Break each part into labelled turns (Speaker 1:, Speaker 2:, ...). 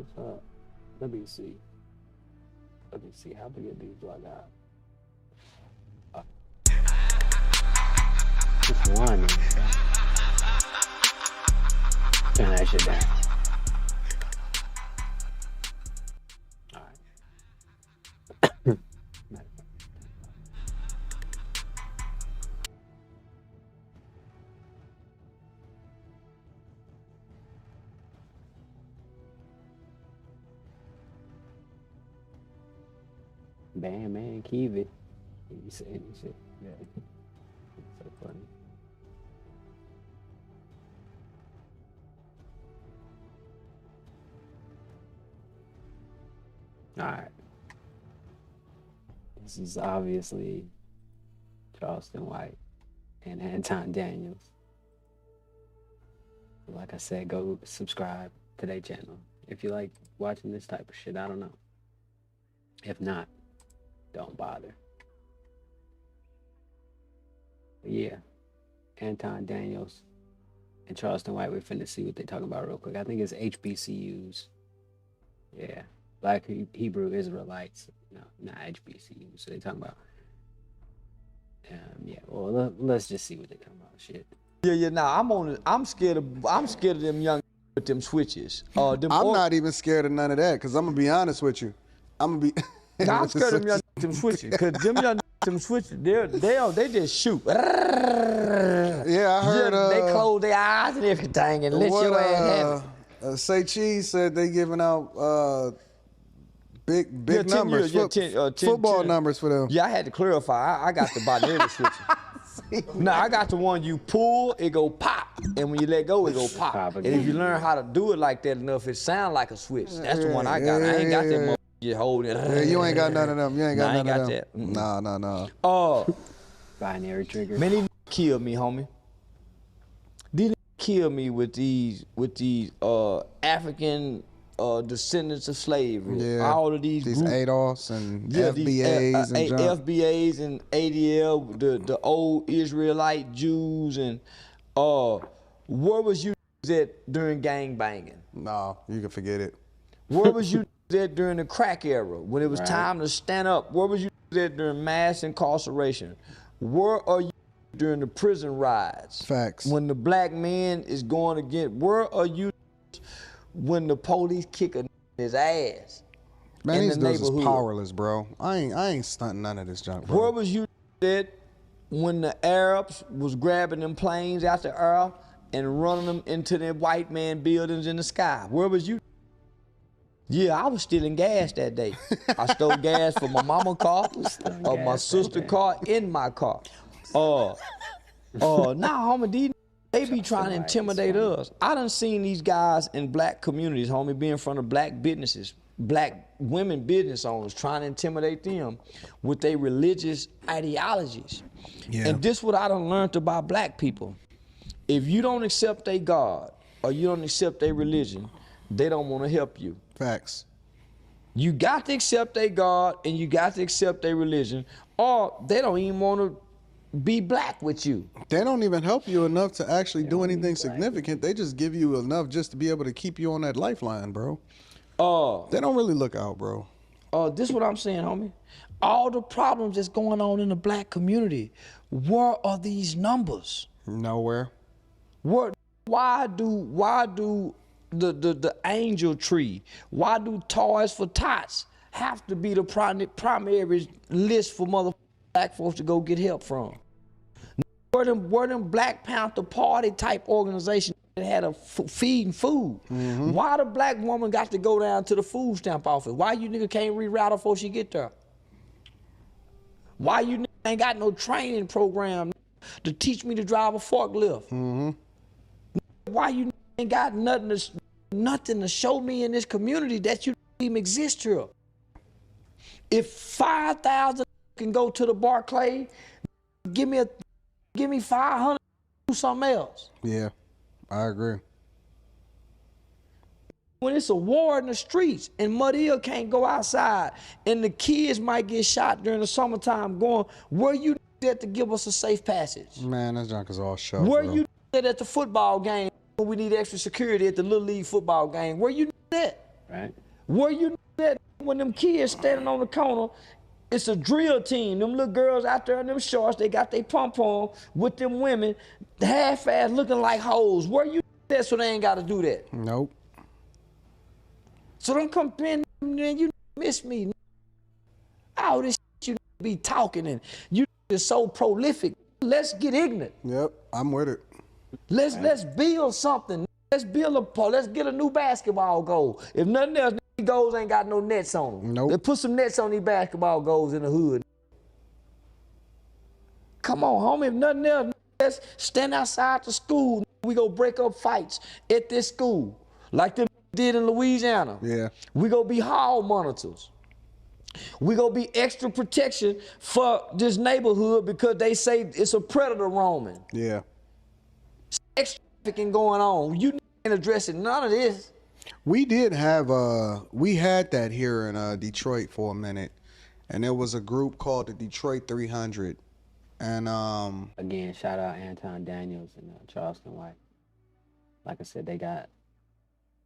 Speaker 1: what's up. Let me see. Let me see how many of these do I got. Just one. Turn that shit down. Alright. Bam, man, keep it. You say any shit. Yeah. It's so funny. Alright. This is obviously Charleston White and Anton Daniels. Like I said, go subscribe to their channel if you like watching this type of shit. I don't know. If not, don't bother. But yeah, Anton Daniels and Charleston White, we're finna see what they're talking about real quick. I think it's HBCUs. Yeah, Black Hebrew Israelites. No, not HBCUs. So they're talking about, yeah, well, let's just see what they're talking about. Shit.
Speaker 2: Yeah. Nah, I'm scared of them young with them switches.
Speaker 3: I'm not even scared of none of that, cause I'm gonna be honest with you. I'm gonna be.
Speaker 2: I'm scared of them young them switches, cause them young them switches, they just shoot.
Speaker 3: Yeah, I heard.
Speaker 2: They close their eyes and everything and let your ass have it.
Speaker 3: Say Cheese said they giving out big numbers, football numbers for them.
Speaker 2: Yeah, I had to clarify. I got the binary switches. No, I got the one you pull, it go pop, and when you let go, it go pop. And if you learn how to do it like that enough, it sound like a switch. That's the one I got. I ain't got that motherfucker you hold it.
Speaker 3: Yeah, you ain't got none of them. You ain't got none of them.
Speaker 2: That.
Speaker 3: No.
Speaker 1: Binary trigger.
Speaker 2: Many kill me, homie. These kill me with these African descendants of slavery.
Speaker 3: Yeah,
Speaker 2: all of these
Speaker 3: ADOS and FBAs and
Speaker 2: FBAs and ADL, the old Israelite Jews, and where was you at during gang banging?
Speaker 3: No, you can forget it.
Speaker 2: Where was you at during the crack era when it was time to stand up? Where was you at during mass incarceration? Where are you during the prison riots?
Speaker 3: Facts.
Speaker 2: When the black man is going against, where are you when the police kick his ass?
Speaker 3: Man, these dudes is powerless, bro. I ain't stunting none of this junk, bro.
Speaker 2: Where was you at when the Arabs was grabbing them planes out the air and running them into them white man buildings in the sky? Where was you? Yeah, I was stealing gas that day. I stole gas from my mama's car, my sister's car, in my car. Nah, homie, they be trying to intimidate us. I done seen these guys in black communities, homie, be in front of black businesses, black women business owners, trying to intimidate them with their religious ideologies.
Speaker 3: Yeah.
Speaker 2: And this what I done learned about black people. If you don't accept their God or you don't accept their religion, they don't want to help you.
Speaker 3: Facts.
Speaker 2: You got to accept their God and you got to accept their religion, or they don't even want to be black with you.
Speaker 3: They don't even help you enough to actually do anything significant. They just give you enough just to be able to keep you on that lifeline, bro. They don't really look out, bro.
Speaker 2: This is what I'm saying, homie. All the problems that's going on in the black community, where are these numbers?
Speaker 3: Nowhere.
Speaker 2: Why do the angel tree, why do Toys for Tots have to be the primary list for black folks to go get help from? Where them Black Panther Party type organizations that had a feeding food? Why the black woman got to go down to the food stamp office? Why you nigga can't reroute her before she get there? Why you nigga ain't got no training program to teach me to drive a forklift? Why you ain't got nothing to show me in this community that you even exist here? If 5,000 can go to the Barclay, give me 500 to do something else.
Speaker 3: Yeah, I agree.
Speaker 2: When it's a war in the streets and Muddill can't go outside and the kids might get shot during the summertime, going, where you at to give us a safe passage?
Speaker 3: Man, that junk is all show.
Speaker 2: Where
Speaker 3: bro.
Speaker 2: you at the football game when we need extra security at the Little League football game? Where you at?
Speaker 1: Right.
Speaker 2: Where you that when them kids standing on the corner, it's a drill team. Them little girls out there in them shorts, they got their pom-pom with them women, half-ass looking like hoes. Where you that so they ain't got to do that?
Speaker 3: Nope.
Speaker 2: So don't come in, man, you miss me. All this shit you be talking and you is so prolific. Let's get ignorant.
Speaker 3: Yep, I'm with it.
Speaker 2: Let's build something. Let's build let's get a new basketball goal. If nothing else, these goals ain't got no nets on them.
Speaker 3: Nope.
Speaker 2: They put some nets on these basketball goals in the hood. Come on, homie, if nothing else, let's stand outside the school. We go break up fights at this school, like them did in Louisiana.
Speaker 3: Yeah.
Speaker 2: We go be hall monitors. We go be extra protection for this neighborhood because they say it's a predator roaming.
Speaker 3: Yeah.
Speaker 2: Sex trafficking going on. You ain't addressing none of this.
Speaker 3: We did have we had that here in Detroit for a minute, and there was a group called the Detroit 300, and
Speaker 1: Again, shout out Anton Daniels and Charleston White. Like I said, they got.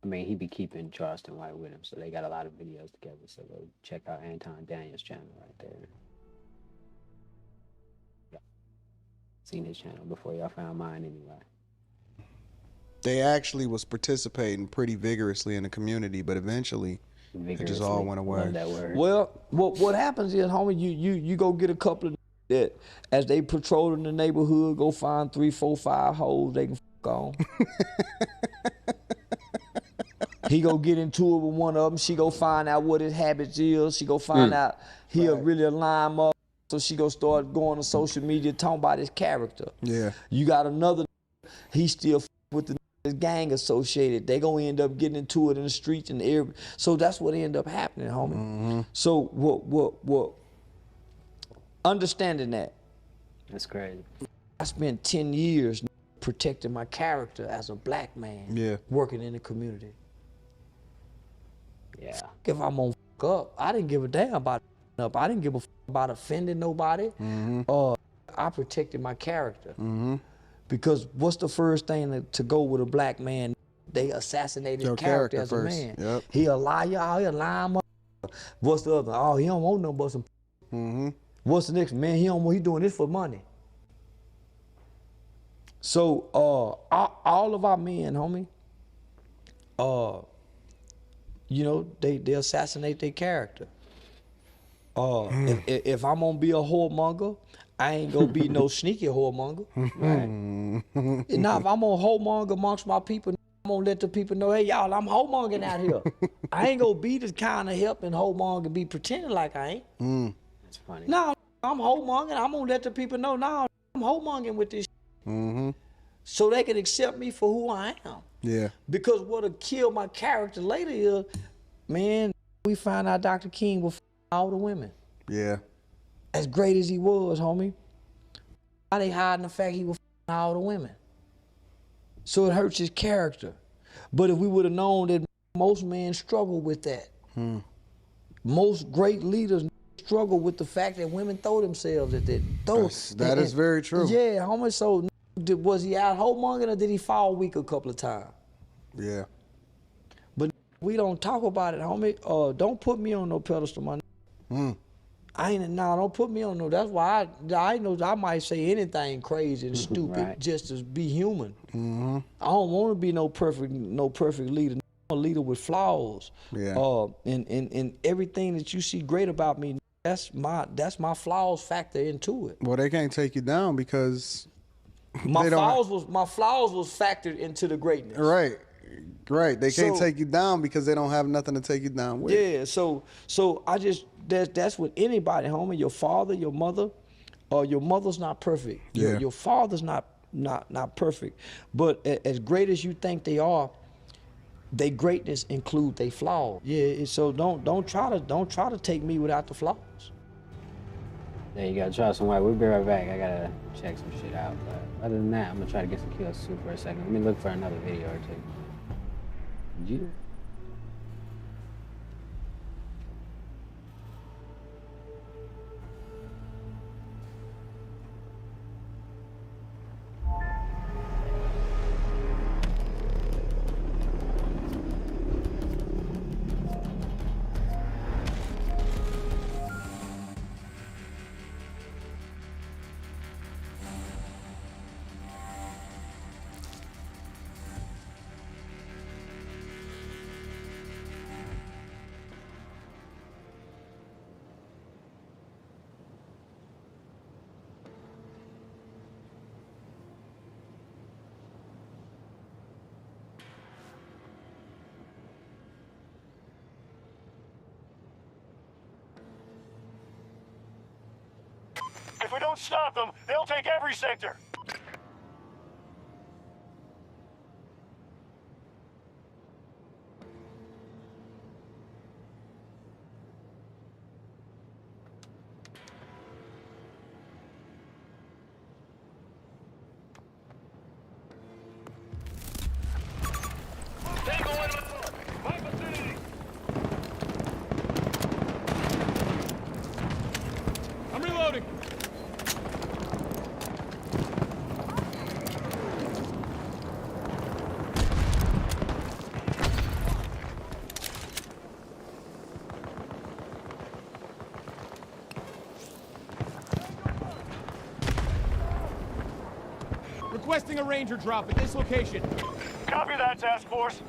Speaker 1: I mean, he be keeping Charleston White with him, so they got a lot of videos together. So go check out Anton Daniels' channel right there. Yeah. Seen his channel before y'all found mine anyway.
Speaker 3: they actually was participating pretty vigorously in the community, but eventually it just all went away.
Speaker 1: Love that word.
Speaker 2: Well, what happens is, homie, you go get a couple of that as they patrol in the neighborhood, go find 3, 4, 5 hoes they can fuck on. He go get into it with one of them. She go find out what his habits is. She go find out he'll really line him up. So she go start going on social media talking about his character.
Speaker 3: Yeah.
Speaker 2: You got another, he still with the gang associated. They gonna end up getting into it in the streets and the air. So that's what end up happening, homie.
Speaker 3: Mm-hmm.
Speaker 2: So what? Understanding that.
Speaker 1: That's crazy.
Speaker 2: I spent 10 years protecting my character as a black man.
Speaker 3: Yeah.
Speaker 2: Working in the community.
Speaker 1: Yeah.
Speaker 2: If I'm gonna fuck up, I didn't give a damn about up. I didn't give a fuck about offending nobody.
Speaker 3: Mm-hmm.
Speaker 2: I protected my character.
Speaker 3: Mm-hmm.
Speaker 2: Because what's the first thing to go with a black man? They assassinate his
Speaker 3: Your
Speaker 2: character
Speaker 3: character
Speaker 2: as
Speaker 3: first.
Speaker 2: a man.
Speaker 3: Yep.
Speaker 2: He a liar, he'll lie him up. What's the other? Oh, he don't want nothing but some.
Speaker 3: Mm-hmm.
Speaker 2: What's the next? Man, he doing this for money. So all of our men, homie, you know, they assassinate their character. If I'm gonna be a whoremonger, I ain't gonna be no sneaky whoremonger. Right? Now, if I'm gonna whoremonger amongst my people, I'm gonna let the people know, hey, y'all, I'm whoremongering out here. I ain't gonna be the kind of helping whoremonger be pretending like I ain't.
Speaker 1: That's funny.
Speaker 2: No, I'm whoremongering. I'm gonna let the people know, no, I'm whoremongering with this
Speaker 3: Mm-hmm.
Speaker 2: so they can accept me for who I am.
Speaker 3: Yeah.
Speaker 2: Because what'll kill my character later is, man, we found out Dr. King was all the women.
Speaker 3: Yeah.
Speaker 2: As great as he was, homie, why they hiding the fact he was all the women? So it hurts his character. But if we would have known that most men struggle with that, most great leaders struggle with the fact that women throw themselves at that.
Speaker 3: That is very true.
Speaker 2: Yeah, homie, so was he out whoremongering or did he fall weak a couple of times?
Speaker 3: Yeah.
Speaker 2: But we don't talk about it, homie. Don't put me on no pedestal, man. Don't put me on no. That's why I know I might say anything crazy and stupid
Speaker 1: Right.
Speaker 2: just to be human. I don't want to be no perfect leader. I'm a leader with flaws.
Speaker 3: Yeah.
Speaker 2: And everything that you see great about me, that's my flaws factor into it.
Speaker 3: Well, they can't take you down because
Speaker 2: My
Speaker 3: they don't.
Speaker 2: flaws was factored into the greatness.
Speaker 3: Right. Right. They can't
Speaker 2: So-
Speaker 3: take you down because they don't have nothing to take you down with.
Speaker 2: Yeah, so I just that's with anybody, homie. Your father, your mother, your mother's not perfect.
Speaker 3: Yeah.
Speaker 2: Your father's not perfect. But as great as you think they are, their greatness include their flaws. Yeah, so don't try to take me without the flaws.
Speaker 1: There you go, Charleston White. We'll be right back. I gotta check some shit out. But other than that, I'm gonna try to get some kills too for a second. Let me look for another video or two. Yeah.
Speaker 4: If we don't stop them, they'll take every sector. Tango in my vicinity.
Speaker 5: I'm reloading. Requesting a ranger drop at this location.
Speaker 4: Copy that, task force.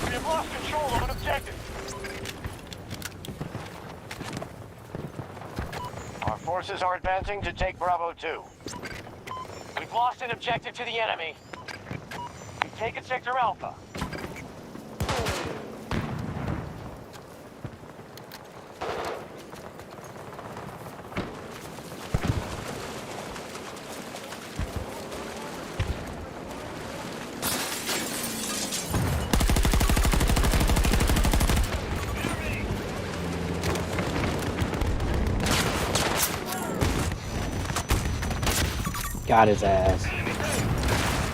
Speaker 4: We have lost control of an objective. Our forces are advancing to take Bravo 2. We've lost an objective to the enemy. We've taken Sector Alpha.
Speaker 1: Got his ass.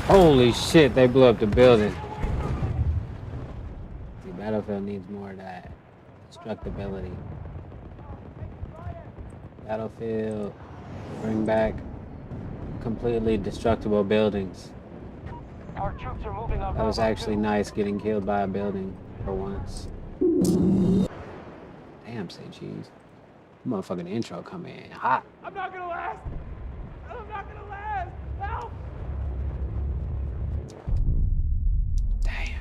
Speaker 1: Holy shit, they blew up the building. The Battlefield needs more of that destructibility. Battlefield, bring back completely destructible buildings.
Speaker 4: Our troops are moving on.
Speaker 1: That was actually nice getting killed by a building for once. Damn, say cheese. Motherfucking intro come in hot.
Speaker 5: I'm not gonna last. I'm not gonna last. Help!
Speaker 1: Damn.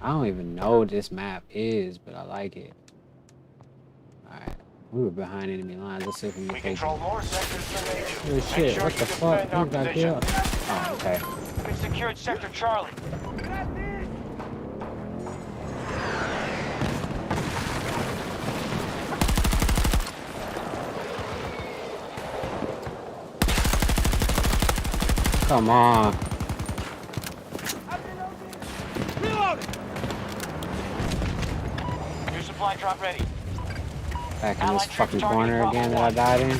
Speaker 1: I don't even know what this map is, but I like it. Alright. We were behind enemy lines. Let's see if we can
Speaker 4: We
Speaker 1: take
Speaker 4: control
Speaker 1: it.
Speaker 4: more sectors than they do.
Speaker 1: Oh
Speaker 4: Make
Speaker 1: shit,
Speaker 4: sure
Speaker 1: what
Speaker 4: you
Speaker 1: the fuck?
Speaker 4: defend our
Speaker 1: Who got
Speaker 4: position.
Speaker 1: killed? Oh, okay.
Speaker 4: We've secured Sector Charlie.
Speaker 1: Come on.
Speaker 5: Reloading.
Speaker 4: New supply drop ready.
Speaker 1: Back in this
Speaker 4: Allied
Speaker 1: fucking
Speaker 4: troops
Speaker 1: corner
Speaker 4: targeting
Speaker 1: again that I
Speaker 4: Bravo
Speaker 1: died in.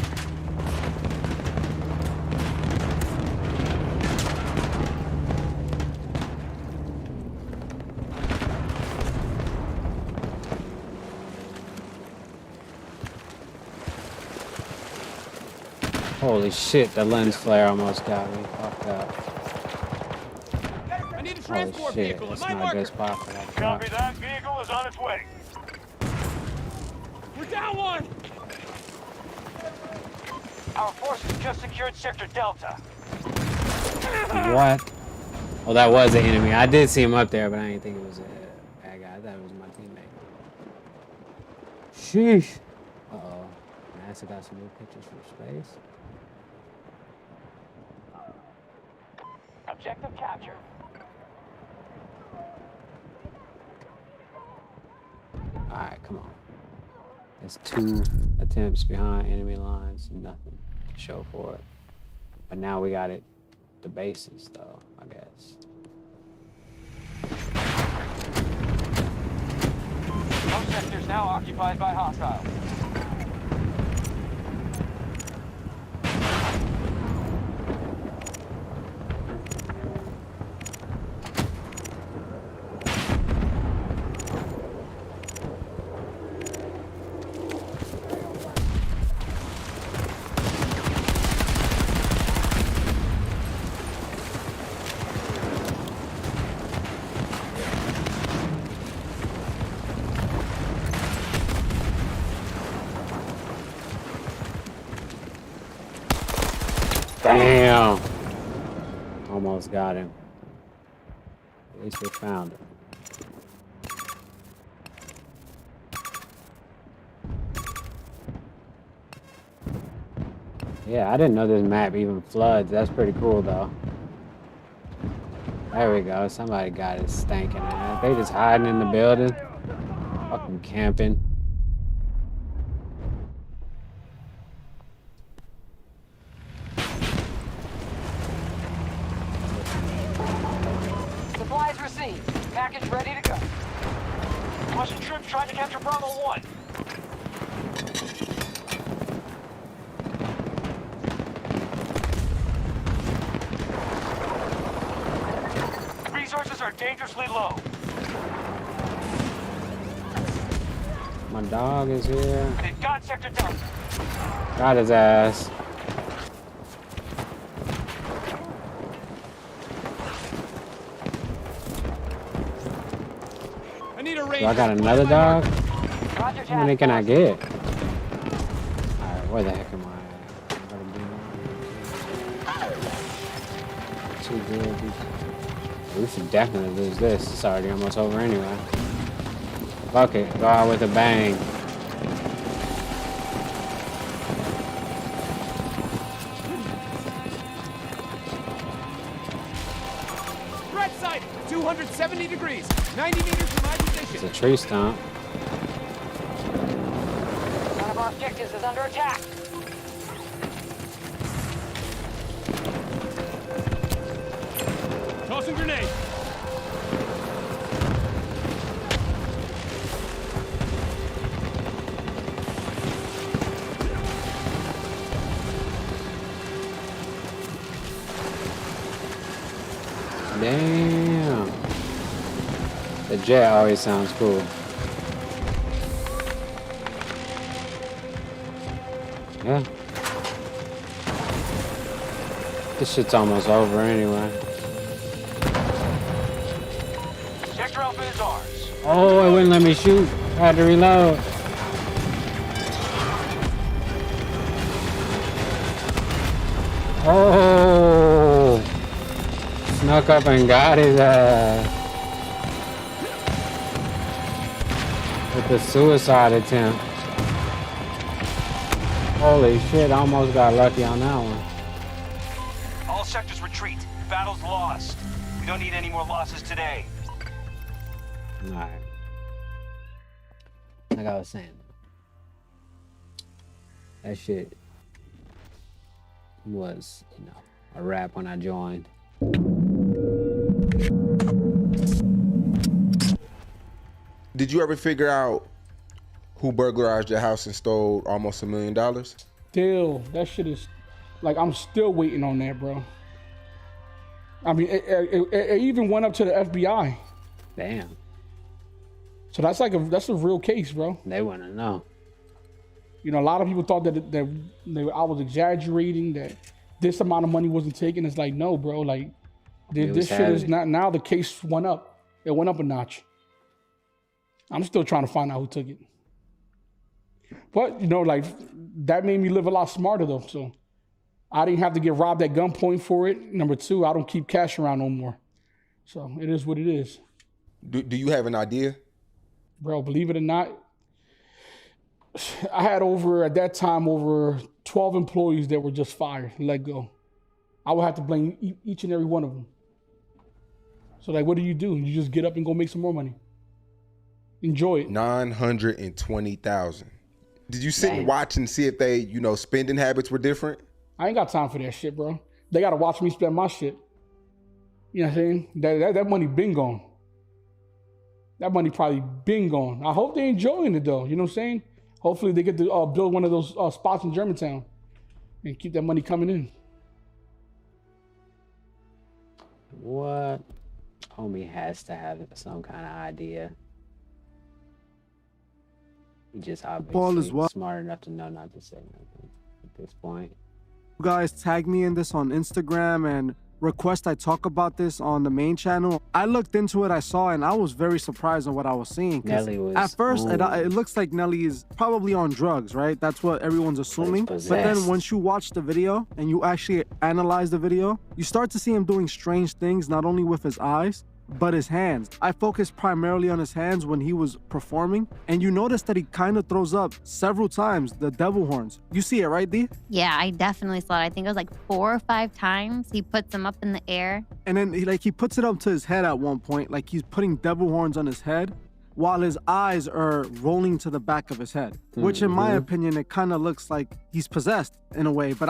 Speaker 1: Holy shit, the lens flare almost got me fucked up.
Speaker 5: I need a
Speaker 1: Holy
Speaker 5: transport
Speaker 1: shit,
Speaker 5: vehicle
Speaker 1: it's
Speaker 5: at my
Speaker 1: not a good
Speaker 5: marker.
Speaker 1: spot for that
Speaker 4: Copy
Speaker 1: truck.
Speaker 4: that. Vehicle is on its way.
Speaker 5: We're down one.
Speaker 4: Our forces just secured Sector Delta.
Speaker 1: What? Oh, that was an enemy. I did see him up there, but I didn't think it was a bad guy. I thought it was my teammate. Sheesh. Uh-oh. NASA got some new pictures from space.
Speaker 4: Objective captured.
Speaker 1: Alright, come on. There's 2 attempts behind enemy lines. Nothing to show for it. But now we got it. The bases, though, I guess.
Speaker 4: Most sectors now occupied by hostiles.
Speaker 1: Damn! Almost got him. At least we found him. Yeah, I didn't know this map even floods. That's pretty cool, though. There we go. Somebody got it stinking ass. They just hiding in the building. Fucking camping.
Speaker 4: Supplies received. Package ready to go. Russian troops trying to capture Bravo 1. Resources are dangerously low.
Speaker 1: My dog is here.
Speaker 4: They've got Sector Delta.
Speaker 1: Got his ass.
Speaker 5: I need a
Speaker 1: So
Speaker 5: range.
Speaker 1: I got another dog?
Speaker 4: Roger,
Speaker 1: How many can I get? Alright, where the heck am I at? Too good. We should definitely lose this. It's already almost over anyway. Fuck it. Go out with a bang.
Speaker 5: Threat sighted. 270 degrees. 90 meters from my position.
Speaker 1: It's a tree stump.
Speaker 4: One of our objectives is under attack.
Speaker 5: Tossing grenade.
Speaker 1: Damn. The jet always sounds cool. Yeah. This shit's almost over anyway.
Speaker 4: Sector Alpha is ours.
Speaker 1: Oh, it wouldn't let me shoot. I had to reload. Oh. Snuck up and got his ass. With the suicide attempt. Holy shit, I almost got lucky on that one.
Speaker 4: All sectors retreat. Battle's lost. We don't need any more losses today.
Speaker 1: Alright. Like I was saying. That shit was, you know, a wrap when I joined.
Speaker 6: Did you ever figure out who burglarized your house and stole almost $1 million?
Speaker 7: Still, that shit is like, I'm still waiting on that, bro. I mean, it even went up to the FBI.
Speaker 1: Damn.
Speaker 7: So that's like that's a real case, bro.
Speaker 1: They want to know.
Speaker 7: You know, a lot of people thought that I was exaggerating, that this amount of money wasn't taken. It's like, no, bro. Like, this shit is not. Now the case went up. It went up a notch. I'm still trying to find out who took it. But, you know, like, that made me live a lot smarter, though. So I didn't have to get robbed at gunpoint for it. Number two, I don't keep cash around no more. So it is what it is.
Speaker 6: Do you have an idea?
Speaker 7: Bro, believe it or not, I had at that time, over 12 employees that were just fired, let go. I would have to blame each and every one of them. So, like, what do? You just get up and go make some more money. Enjoy it.
Speaker 6: 920,000. Did you sit and watch and see if they, you know, spending habits were different?
Speaker 7: I ain't got time for that shit, bro. They got to watch me spend my shit. You know what I'm saying? That money been gone. That money probably been gone. I hope they enjoying it, though. You know what I'm saying? Hopefully they get to build one of those spots in Germantown and keep that money coming in.
Speaker 1: What? Homie has to have some kind of idea. He just obviously smart enough to know not to say nothing at this point.
Speaker 8: You guys tag me in this on Instagram and request I talk about this on the main channel. I looked into it, I saw, and I was very surprised on what I was seeing.
Speaker 1: Nelly was
Speaker 8: at first, it looks like Nelly is probably on drugs, right? That's what everyone's assuming. But then once you watch the video and you actually analyze the video, you start to see him doing strange things, not only with his eyes, but his hands. I focused primarily on his hands when he was performing, and you notice that he kind of throws up several times the devil horns. You see it, right, D?
Speaker 9: Yeah, I definitely saw it. I think it was like 4 or 5 times he puts them up in the air.
Speaker 8: And then he puts it up to his head at one point, like he's putting devil horns on his head, while his eyes are rolling to the back of his head, which in my opinion, it kind of looks like he's possessed in a way, but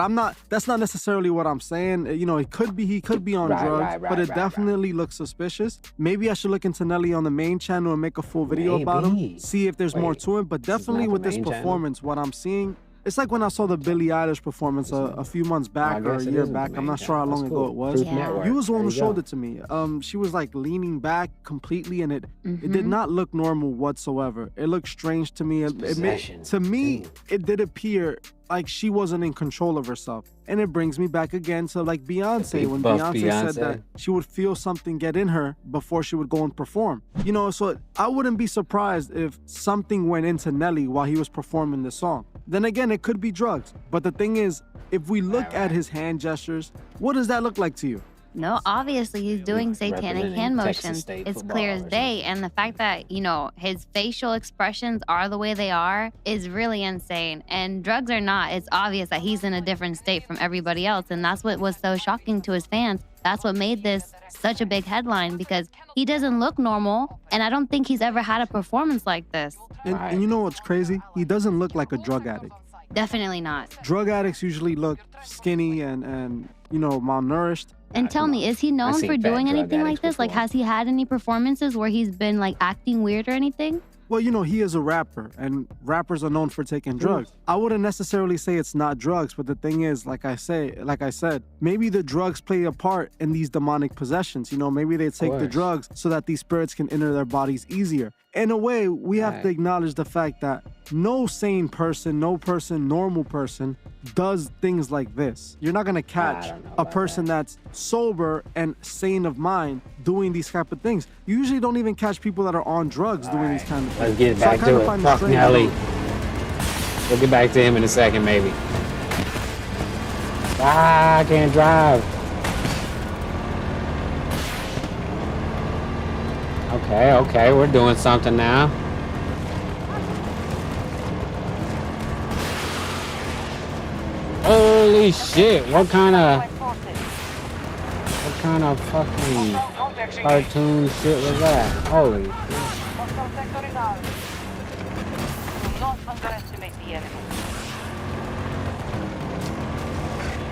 Speaker 8: that's not necessarily what I'm saying. You know, he could be on drugs, but it definitely looks suspicious. Maybe I should look into Nelly on the main channel and make a full video about him, see if there's more to it, but definitely with this performance, what I'm seeing, it's like when I saw the Billie Eilish performance a few months back or a year back. I'm not sure how long ago it was. You was the one who showed it to me. She was like leaning back completely, and it did not look normal whatsoever. It looked strange to me. To me, it did appear like she wasn't in control of herself. And it brings me back again to like Beyonce, when Beyonce said that she would feel something get in her before she would go and perform. You know, so I wouldn't be surprised if something went into Nelly while he was performing the song. Then again, it could be drugs. But the thing is, if we look at his hand gestures, what does that look like to you?
Speaker 9: No, obviously he's doing satanic hand motions. It's clear as day. And the fact that, you know, his facial expressions are the way they are is really insane. And drugs are not. It's obvious that he's in a different state from everybody else. And that's what was so shocking to his fans. That's what made this such a big headline, because he doesn't look normal. And I don't think he's ever had a performance like this.
Speaker 8: And you know what's crazy? He doesn't look like a drug addict.
Speaker 9: Definitely not.
Speaker 8: Drug addicts usually look skinny and you know, malnourished.
Speaker 9: And tell me, is he known for doing anything like this? Like, has he had any performances where he's been like acting weird or anything?
Speaker 8: Well, you know, he is a rapper, and rappers are known for taking drugs. I wouldn't necessarily say it's not drugs, but the thing is, like I said, maybe the drugs play a part in these demonic possessions. You know, maybe they take the drugs so that these spirits can enter their bodies easier. In a way, we have to acknowledge the fact that no sane person, normal person, does things like this. You're not gonna catch a person that's sober and sane of mind doing these type of things. You usually don't even catch people that are on drugs doing these kind of things.
Speaker 1: Let's get back to it. Fuck Nelly. We'll get back to him in a second, maybe. I can't drive. Okay, we're doing something now. Holy shit, what kind of fucking cartoon shit was that? Holy shit.
Speaker 4: Do not underestimate the enemy.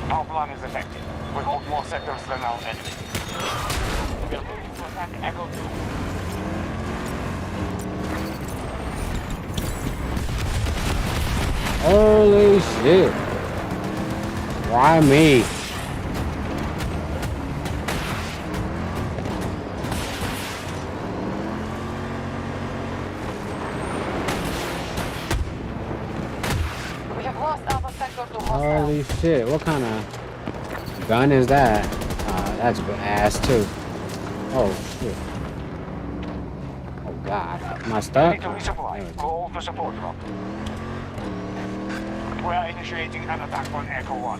Speaker 4: Our plan is effective. We hold more sectors than our enemy. We are moving to attack Echo 2.
Speaker 1: Holy shit. Why me?
Speaker 4: We have lost Alpha Sector to hostile.
Speaker 1: Holy shit, what kind of gun is that? That's ass too. Oh shit. Oh god. Am I stuck?
Speaker 4: Need to resupply. Go for support drop. We are initiating an attack on Echo 1.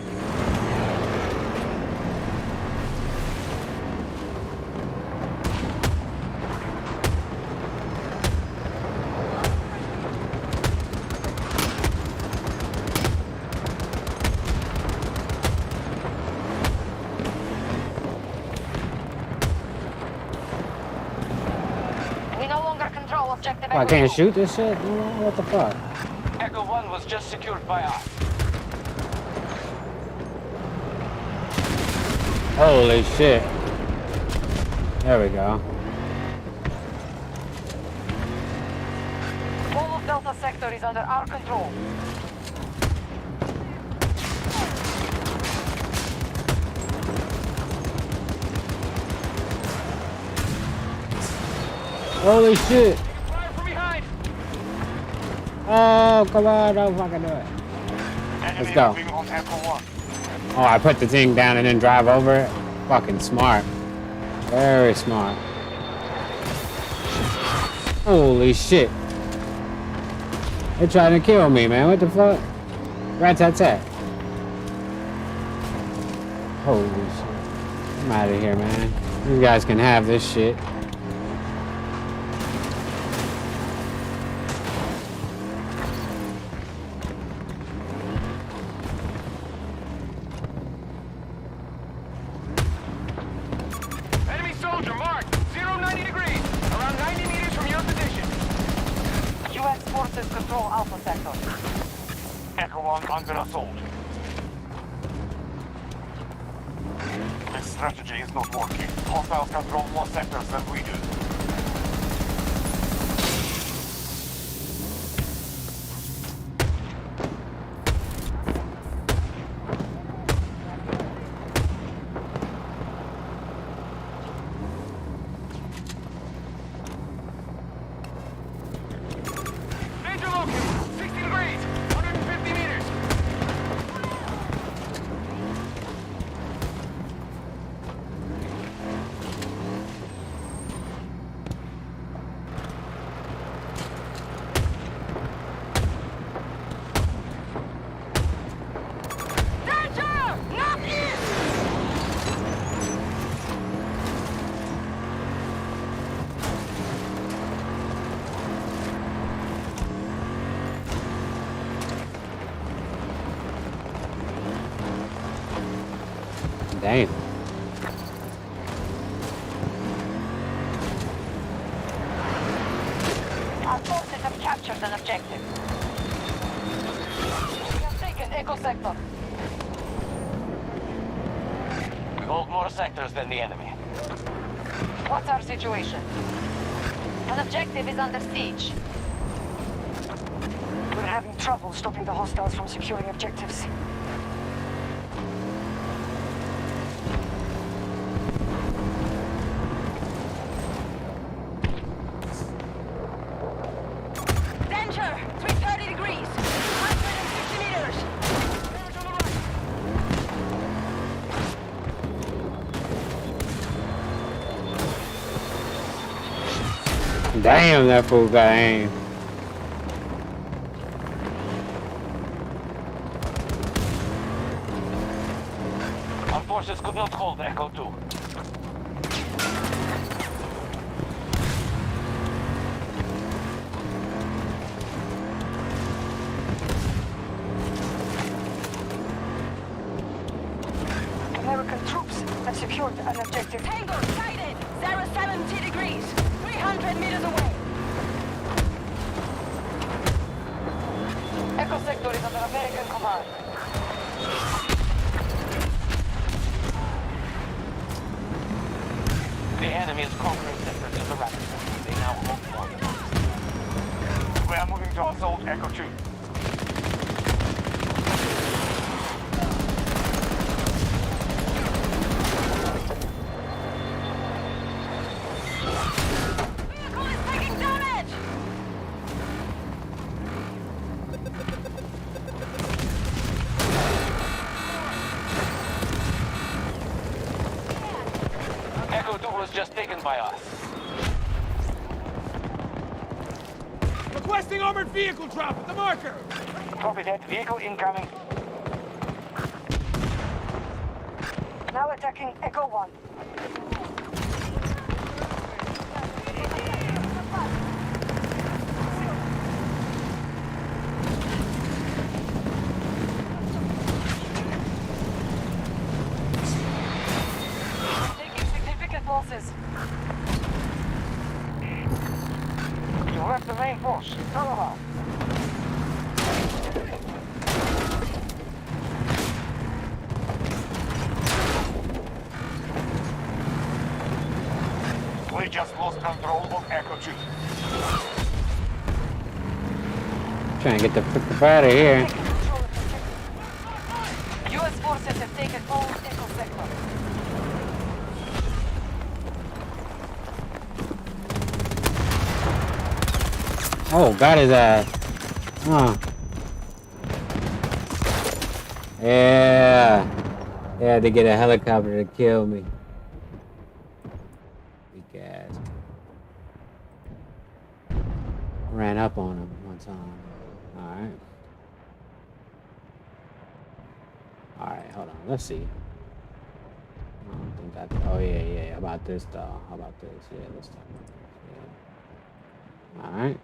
Speaker 4: We no longer control objective Echo
Speaker 1: Oh, I can't
Speaker 4: 2.
Speaker 1: shoot this shit? What the fuck?
Speaker 4: Echo 1 was just secured by us.
Speaker 1: Holy shit. There we go.
Speaker 4: All of Delta Sector is under our control.
Speaker 1: Holy shit.
Speaker 4: Fire from behind!
Speaker 1: Oh, come on, don't fucking do it.
Speaker 4: Enemy
Speaker 1: go.
Speaker 4: moving on Echo 1.
Speaker 1: Oh, I put the thing down and then drive over it? Fucking smart. Very smart. Holy shit. They're trying to kill me, man. What the fuck? Rat-tat-tat. Holy shit. I'm out of here, man. You guys can have this shit.
Speaker 4: Forces control Alpha Sector. Echo 1 under assault. This strategy is not working. Hostiles control more sectors than we do.
Speaker 5: Danger located. 60 degrees. 150 meters. Danger! Northeast!
Speaker 1: Damn.
Speaker 4: Our forces have captured an objective. We have taken Echo Sector. We hold more sectors than the enemy. What's our situation? An objective is under siege. We're having trouble stopping the hostiles from securing objectives. Danger! 330 degrees! 150 meters! Damage on the right!
Speaker 1: Damn, that fool got aim.
Speaker 4: Our forces could not hold Echo 2. American troops have secured an objective. Tango sighted! 070 degrees! 300 meters away! Echo Sector is under American command. The enemy is conquering sectors in the rapid. They now hold one. We are moving to assault Echo 2. Vehicle is taking damage! Echo 2 was just taken by us.
Speaker 5: Requesting armored vehicle drop at the marker.
Speaker 4: Copy that. Vehicle incoming. Now attacking Echo 1. Taking significant losses. You left the main force. Turn around. We just lost control of Echo 2.
Speaker 1: Trying to get the fuck out of here.
Speaker 4: U.S. forces have taken all Echo Sector.
Speaker 1: Oh, got his ass. Huh. Yeah. They had to get a helicopter to kill me. Weak ass. Ran up on him one time. Alright. Alright, hold on. Let's see. I don't think that. Oh, yeah. How about this, though? How about this? Yeah, let's talk about this. Yeah. Alright.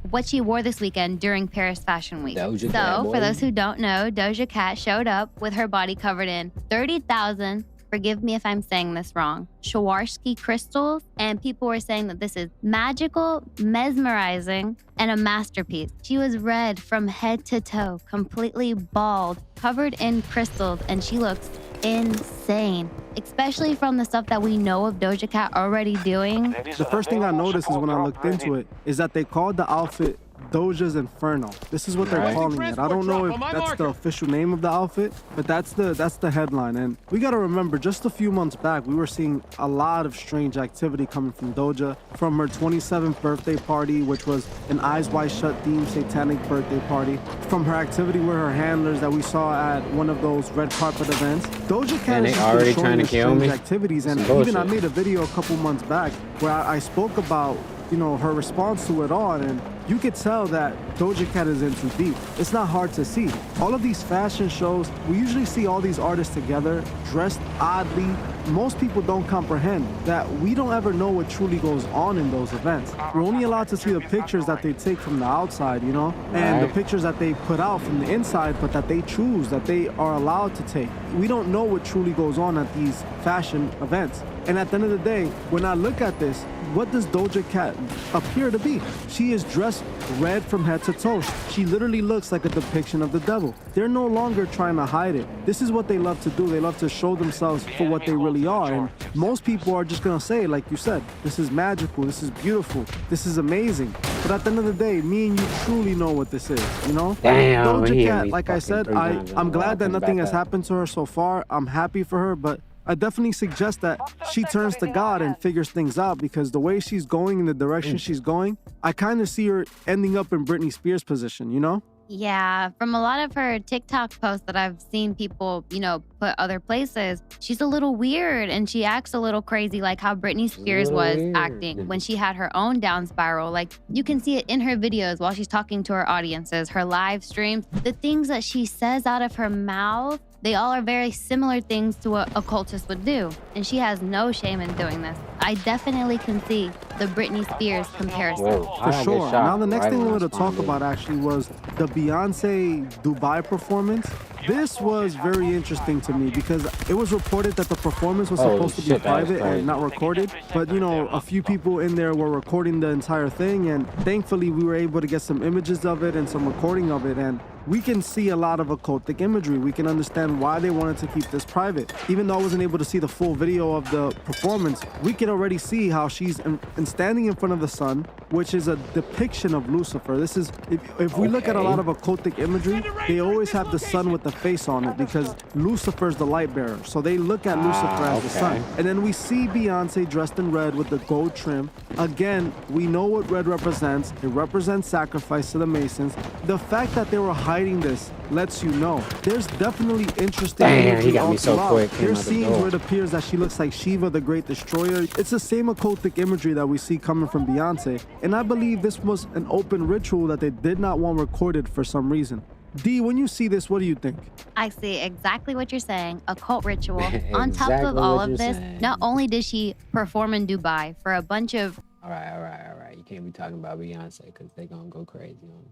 Speaker 9: What she wore this weekend during Paris Fashion Week.
Speaker 1: Doja Cat,
Speaker 9: So,
Speaker 1: boy.
Speaker 9: for those who don't know, Doja Cat showed up with her body covered in 30,000 forgive me if I'm saying this wrong, Swarovski crystals, and people were saying that this is magical, mesmerizing, and a masterpiece. She was red from head to toe, completely bald, covered in crystals, and she looks insane, especially from the stuff that we know of Doja Cat already doing.
Speaker 8: The first thing I noticed is when I looked into it is that they called the outfit Doja's Inferno. This is what they're calling it. I don't know if that's the official name of the outfit, but that's the headline. And we got to remember, just a few months back, we were seeing a lot of strange activity coming from Doja, from her 27th birthday party, which was an Eyes Wide Shut themed satanic birthday party, from her activity with her handlers that we saw at one of those red carpet events. Doja Cat is already trying to kill me. Activities, and even I made a video a couple months back where I spoke about, you know, her response to it all, and you could tell that Doja Cat is in too deep. It's not hard to see. All of these fashion shows, we usually see all these artists together, dressed oddly. Most people don't comprehend that we don't ever know what truly goes on in those events. We're only allowed to see the pictures that they take from the outside, you know, and the pictures that they put out from the inside, but that they choose, that they are allowed to take. We don't know what truly goes on at these fashion events. And at the end of the day, when I look at this, what does Doja Cat appear to be? She is dressed red from head to toe. She literally looks like a depiction of the devil. They're no longer trying to hide it. This is what they love to do. They love to show themselves for what they really are. And most people are just gonna say, like you said, this is magical, this is beautiful, this is amazing. But at the end of the day, me and you truly know what this is, you know?
Speaker 1: Damn,
Speaker 8: Doja Cat, like I said, I'm glad that nothing has happened to her so far. I'm happy for her, but I definitely suggest that she turns to God and figures things out, because the way she's going, in the direction she's going, I kind of see her ending up in Britney Spears' position, you know?
Speaker 9: Yeah, from a lot of her TikTok posts that I've seen people, you know, put other places, she's a little weird and she acts a little crazy, like how Britney Spears was acting when she had her own down spiral. Like, you can see it in her videos while she's talking to her audiences, her live streams, the things that she says out of her mouth. They all are very similar things to what a cultist would do, and she has no shame in doing this. I definitely can see the Britney Spears comparison.
Speaker 8: For sure. Now the next thing I wanted to talk about actually was the Beyonce Dubai performance. This was very interesting to me because it was reported that the performance was supposed to be private and not recorded. But, you know, a few people in there were recording the entire thing, and thankfully we were able to get some images of it and some recording of it. And we can see a lot of occultic imagery. We can understand why they wanted to keep this private. Even though I wasn't able to see the full video of the performance, we can already see how she's standing in front of the sun, which is a depiction of Lucifer. This is, if we look at a lot of occultic imagery, they always have the sun with the face on it because Lucifer's the light bearer. So they look at Lucifer as the sun. And then we see Beyonce dressed in red with the gold trim. Again, we know what red represents. It represents sacrifice to the Masons. The fact that they were hiding this lets you know there's definitely interesting.
Speaker 1: Damn, he got me so quick.
Speaker 8: There's scenes where it appears that she looks like Shiva, the Great Destroyer. It's the same occultic imagery that we see coming from Beyonce. And I believe this was an open ritual that they did not want recorded for some reason. D, when you see this, what do you think?
Speaker 9: I see exactly what you're saying. A cult ritual. On top of all of this, not only did she perform in Dubai for a bunch of...
Speaker 1: All right. You can't be talking about Beyonce because they're going to go crazy on her.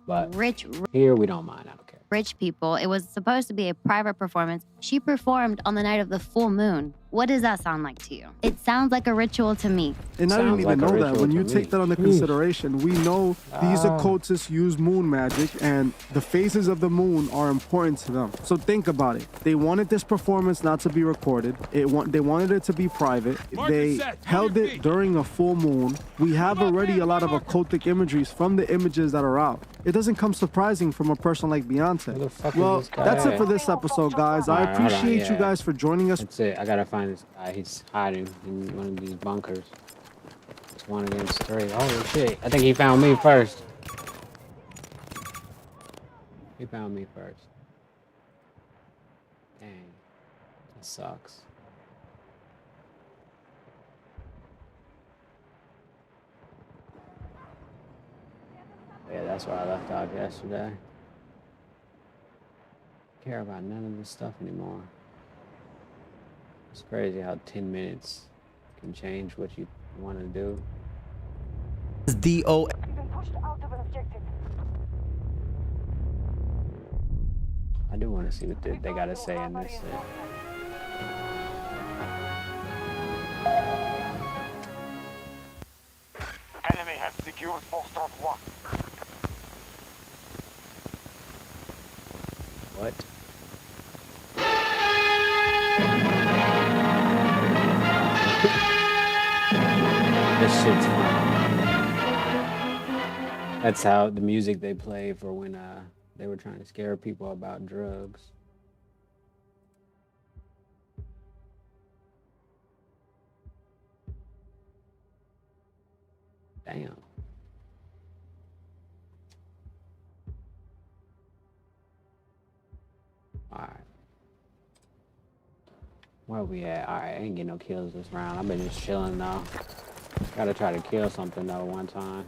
Speaker 1: But here we don't mind. I don't care.
Speaker 9: Rich people. It was supposed to be a private performance. She performed on the night of the full moon. What does that sound like to you? It sounds like a ritual to me.
Speaker 8: And I didn't even know that. When you take that under consideration, we know these occultists use moon magic and the phases of the moon are important to them. So think about it. They wanted this performance not to be recorded. They wanted it to be private. They held it during a full moon. We have already a lot of occultic imageries from the images that are out. It doesn't come surprising from a person like Beyonce. Well, that's it for this episode, guys. I appreciate you guys for joining us.
Speaker 1: That's it. I gotta find this guy. He's hiding in one of these bunkers. It's 1 against 3. Oh shit! I think he found me first. He found me first. Dang, that sucks. Yeah, that's why I left out yesterday. Care about none of this stuff anymore. It's crazy how 10 minutes can change what you want to do. I do want to see what they got to say in this.
Speaker 4: Enemy has secured Foxtrot 1.
Speaker 1: What? This shit's fun. That's how the music they play for when they were trying to scare people about drugs. Damn. Alright. Where we at? Alright, I ain't getting no kills this round. I've been just chilling though. Gotta try to kill something though one time.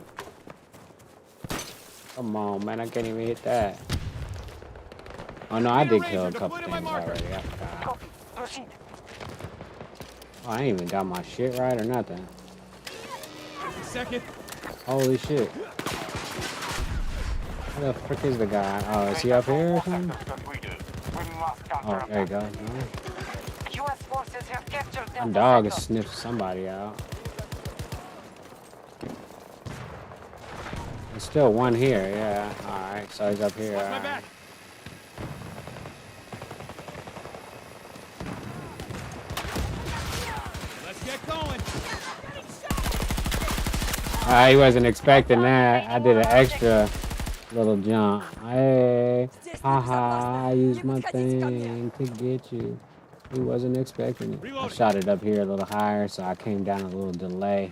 Speaker 1: Come on, man, I can't even hit that. Oh no, I did kill a couple things already. I forgot. Oh, I ain't even got my shit right or nothing.
Speaker 5: Second.
Speaker 1: Holy shit. Where the frick is the guy? Oh, is he up here or something? Oh, there you go. My dog has sniffed somebody out. There's still one here, yeah. Alright, so he's up here. Right.
Speaker 5: Let's get going.
Speaker 1: He wasn't expecting that. I did an extra little jump. Hey, haha, I used my thing to get you. He wasn't expecting it. I shot it up here a little higher, so I came down a little delay.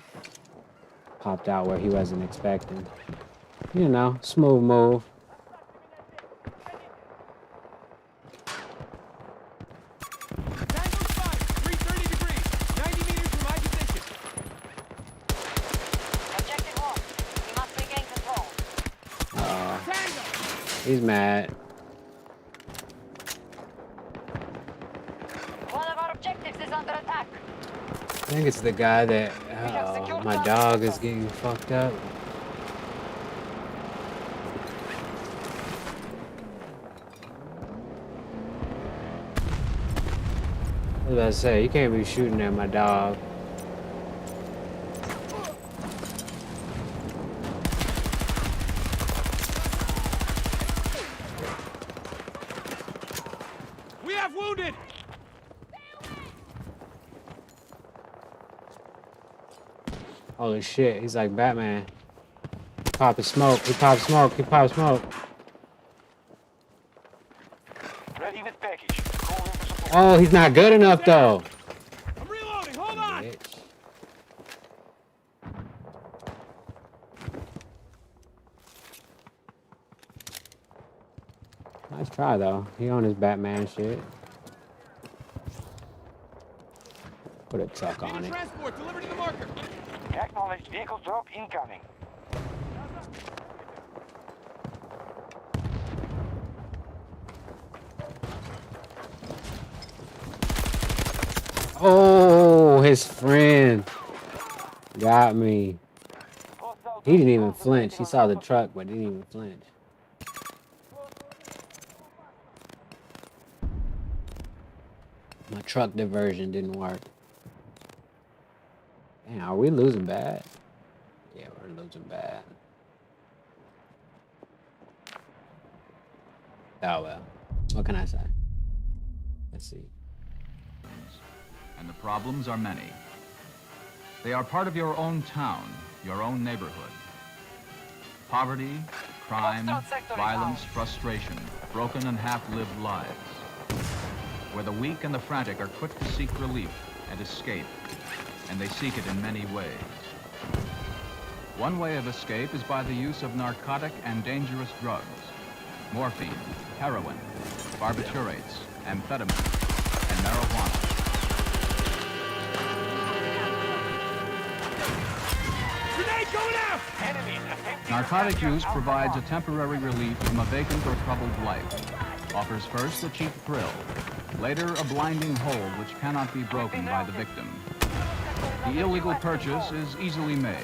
Speaker 1: Popped out where he wasn't expecting. You know, smooth move.
Speaker 5: Tango spotted. 330 degrees. 90 meters from my position.
Speaker 4: Objective lost. We must regain control.
Speaker 5: Tango.
Speaker 1: He's mad.
Speaker 4: One of our objectives is under attack.
Speaker 1: I think it's the guy that my dog is getting fucked up. I was about to say, you can't be shooting at my dog.
Speaker 5: We have wounded.
Speaker 1: Holy shit, he's like Batman. Popping smoke, he pops smoke, he pops smoke.
Speaker 4: Ready with package. Call in for support.
Speaker 1: Oh, he's not good enough though.
Speaker 5: I'm reloading. Hold on.
Speaker 1: Bitch. Nice try though. He on his Batman shit. Put a tuck on it.
Speaker 5: Transport delivered to the marker.
Speaker 4: Acknowledged vehicle drop incoming.
Speaker 1: Oh, his friend got me. He didn't even flinch. He saw the truck, but didn't even flinch. My truck diversion didn't work. Damn, are we losing bad? Yeah, we're losing bad. Oh well. What can I say? Let's see.
Speaker 10: And the problems are many. They are part of your own town, your own neighborhood. Poverty, crime, violence, frustration, broken and half-lived lives. Where the weak and the frantic are quick to seek relief and escape, and they seek it in many ways. One way of escape is by the use of narcotic and dangerous drugs. Morphine, heroin, barbiturates, amphetamine, and marijuana.
Speaker 5: Grenade going out.
Speaker 10: Narcotic use provides a temporary relief from a vacant or troubled life. Offers first a cheap thrill, later a blinding hold which cannot be broken by the victim. The illegal purchase is easily made,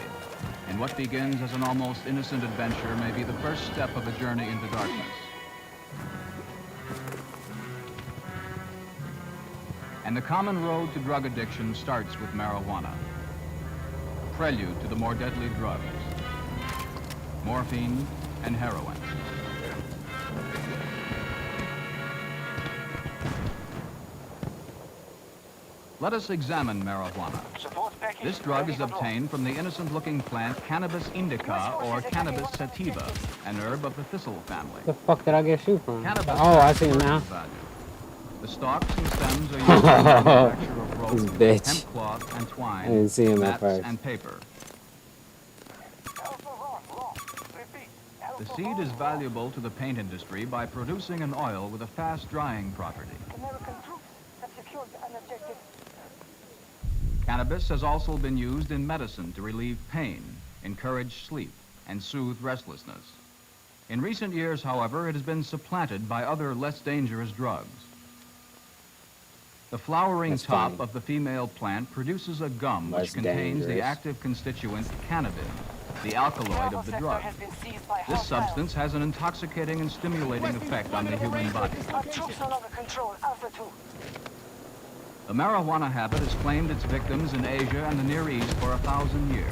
Speaker 10: and what begins as an almost innocent adventure may be the first step of a journey into darkness. And the common road to drug addiction starts with marijuana. Prelude to the more deadly drugs, morphine and heroin. Let us examine marijuana. This drug is obtained from the innocent-looking plant Cannabis indica or Cannabis sativa, an herb of the thistle family.
Speaker 1: The fuck did I get shoot from?
Speaker 10: Cannabis
Speaker 1: Oh, I see him now.
Speaker 10: value. The stalks and stems are used in the manufacture of rope,
Speaker 1: This bitch.
Speaker 10: hemp cloth, and twine,
Speaker 1: I didn't see him at
Speaker 10: mats,
Speaker 1: first.
Speaker 10: and paper. The seed is valuable to the paint industry by producing an oil with a fast drying property. Cannabis has also been used in medicine to relieve pain, encourage sleep, and soothe restlessness. In recent years, however, it has been supplanted by other less dangerous drugs. The flowering
Speaker 1: That's
Speaker 10: top
Speaker 1: funny.
Speaker 10: of the female plant produces a gum
Speaker 1: Less
Speaker 10: which contains the
Speaker 1: dangerous.
Speaker 10: active constituent cannabis, the alkaloid of the drug. This substance has an intoxicating and stimulating effect on the human body. The marijuana habit has claimed its victims in Asia and the Near East for 1,000 years.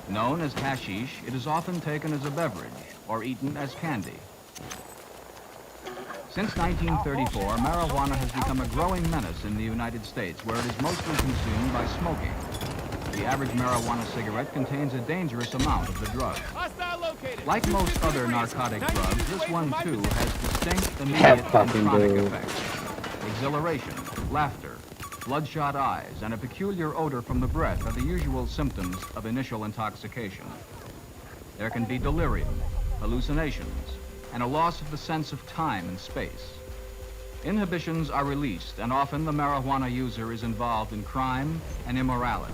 Speaker 10: Known as hashish, it is often taken as a beverage or eaten as candy. Since 1934, marijuana has become a growing menace in the United States, where it is mostly consumed by smoking. The average marijuana cigarette contains a dangerous amount of the drug. Like most other narcotic drugs, this one too has distinct immediate and chronic effects. Exhilaration, laughter, bloodshot eyes, and a peculiar odor from the breath are the usual symptoms of initial intoxication. There can be delirium, hallucinations, and a loss of the sense of time and space. Inhibitions are released, and often the marijuana user is involved in crime and immorality.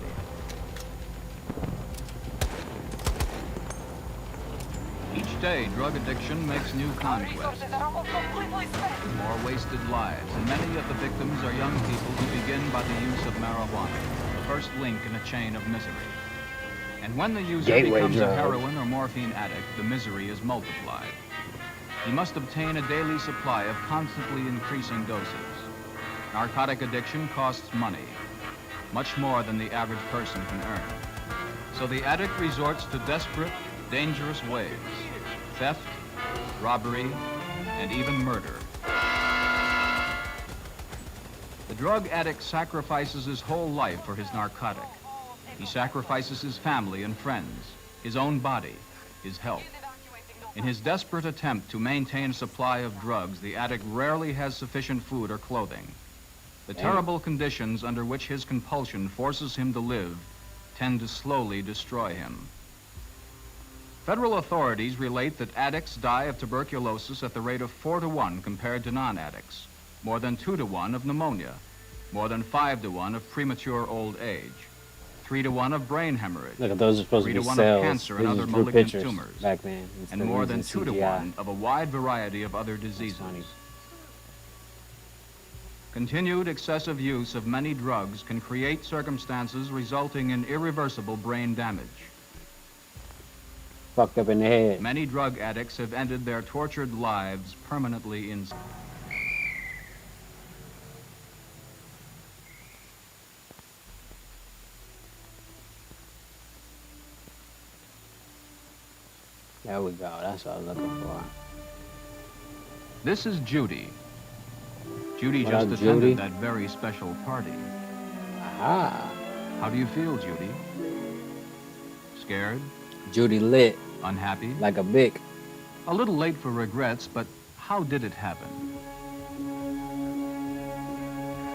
Speaker 10: Each day, drug addiction makes new conquests, more wasted lives, and many of the victims are young people who begin by the use of marijuana, the first link in a chain of misery. And when the user becomes a heroin or morphine addict, the misery is multiplied. He must obtain a daily supply of constantly increasing doses. Narcotic addiction costs money, much more than the average person can earn. So the addict resorts to desperate, dangerous ways: theft, robbery, and even murder. The drug addict sacrifices his whole life for his narcotic. He sacrifices his family and friends, his own body, his health. In his desperate attempt to maintain a supply of drugs, the addict rarely has sufficient food or clothing. The terrible conditions under which his compulsion forces him to live tend to slowly destroy him. Federal authorities relate that addicts die of tuberculosis at the rate of 4 to 1 compared to non-addicts, more than 2 to 1 of pneumonia, more than 5 to 1 of premature old age, 3 to 1 of brain hemorrhage,
Speaker 1: Look, those are supposed
Speaker 10: 3
Speaker 1: to
Speaker 10: to
Speaker 1: be
Speaker 10: 1
Speaker 1: cells.
Speaker 10: of cancer and
Speaker 1: These
Speaker 10: other
Speaker 1: are
Speaker 10: malignant
Speaker 1: pictures
Speaker 10: tumors,
Speaker 1: back then,
Speaker 10: and more than 2 to
Speaker 1: CGI.
Speaker 10: 1 of a wide variety of other diseases. Continued excessive use of many drugs can create circumstances resulting in irreversible brain damage.
Speaker 1: Fucked up in the head.
Speaker 10: Many drug addicts have ended their tortured lives permanently insane.
Speaker 1: There we go. That's what I was looking for.
Speaker 10: This is Judy. Judy
Speaker 1: What
Speaker 10: just
Speaker 1: up,
Speaker 10: attended
Speaker 1: Judy?
Speaker 10: that very special party.
Speaker 1: Ah.
Speaker 10: How do you feel, Judy? Scared?
Speaker 1: Judy lit.
Speaker 10: Unhappy?
Speaker 1: Like a bic.
Speaker 10: A little late for regrets, but how did it happen?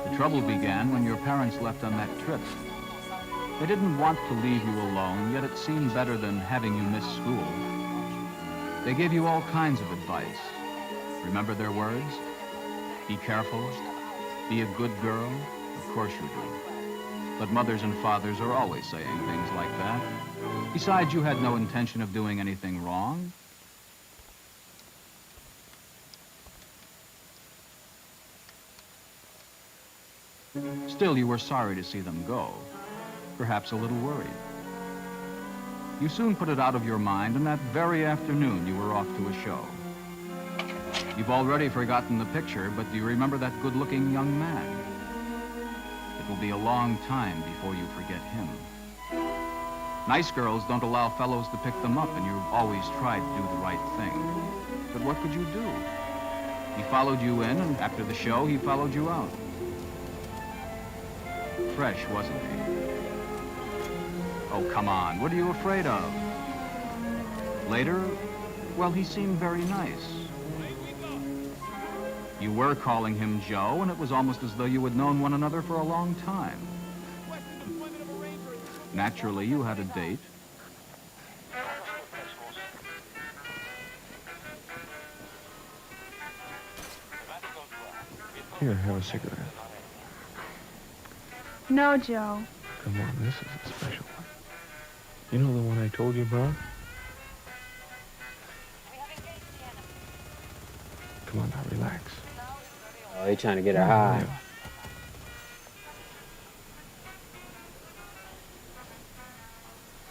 Speaker 10: The trouble began when your parents left on that trip. They didn't want to leave you alone, yet it seemed better than having you miss school. They gave you all kinds of advice. Remember their words? Be careful. Be a good girl. Of course you do. But mothers and fathers are always saying things like that. Besides, you had no intention of doing anything wrong. Still, you were sorry to see them go. Perhaps a little worried. You soon put it out of your mind, and that very afternoon you were off to a show. You've already forgotten the picture, but do you remember that good-looking young man? will be a long time before you forget him. Nice girls don't allow fellows to pick them up, and you've always tried to do the right thing. But what could you do? He followed you in, and after the show, he followed you out. Fresh, wasn't he? Oh, come on, what are you afraid of? Later, well, he seemed very nice. You were calling him Joe, and it was almost as though you had known one another for a long time. Naturally, you had a date.
Speaker 11: Here, have a cigarette.
Speaker 12: No, Joe.
Speaker 11: Come on, this is a special one. You know the one I told you about? Come on now, relax.
Speaker 1: Oh, he trying to get her high.
Speaker 11: Yeah.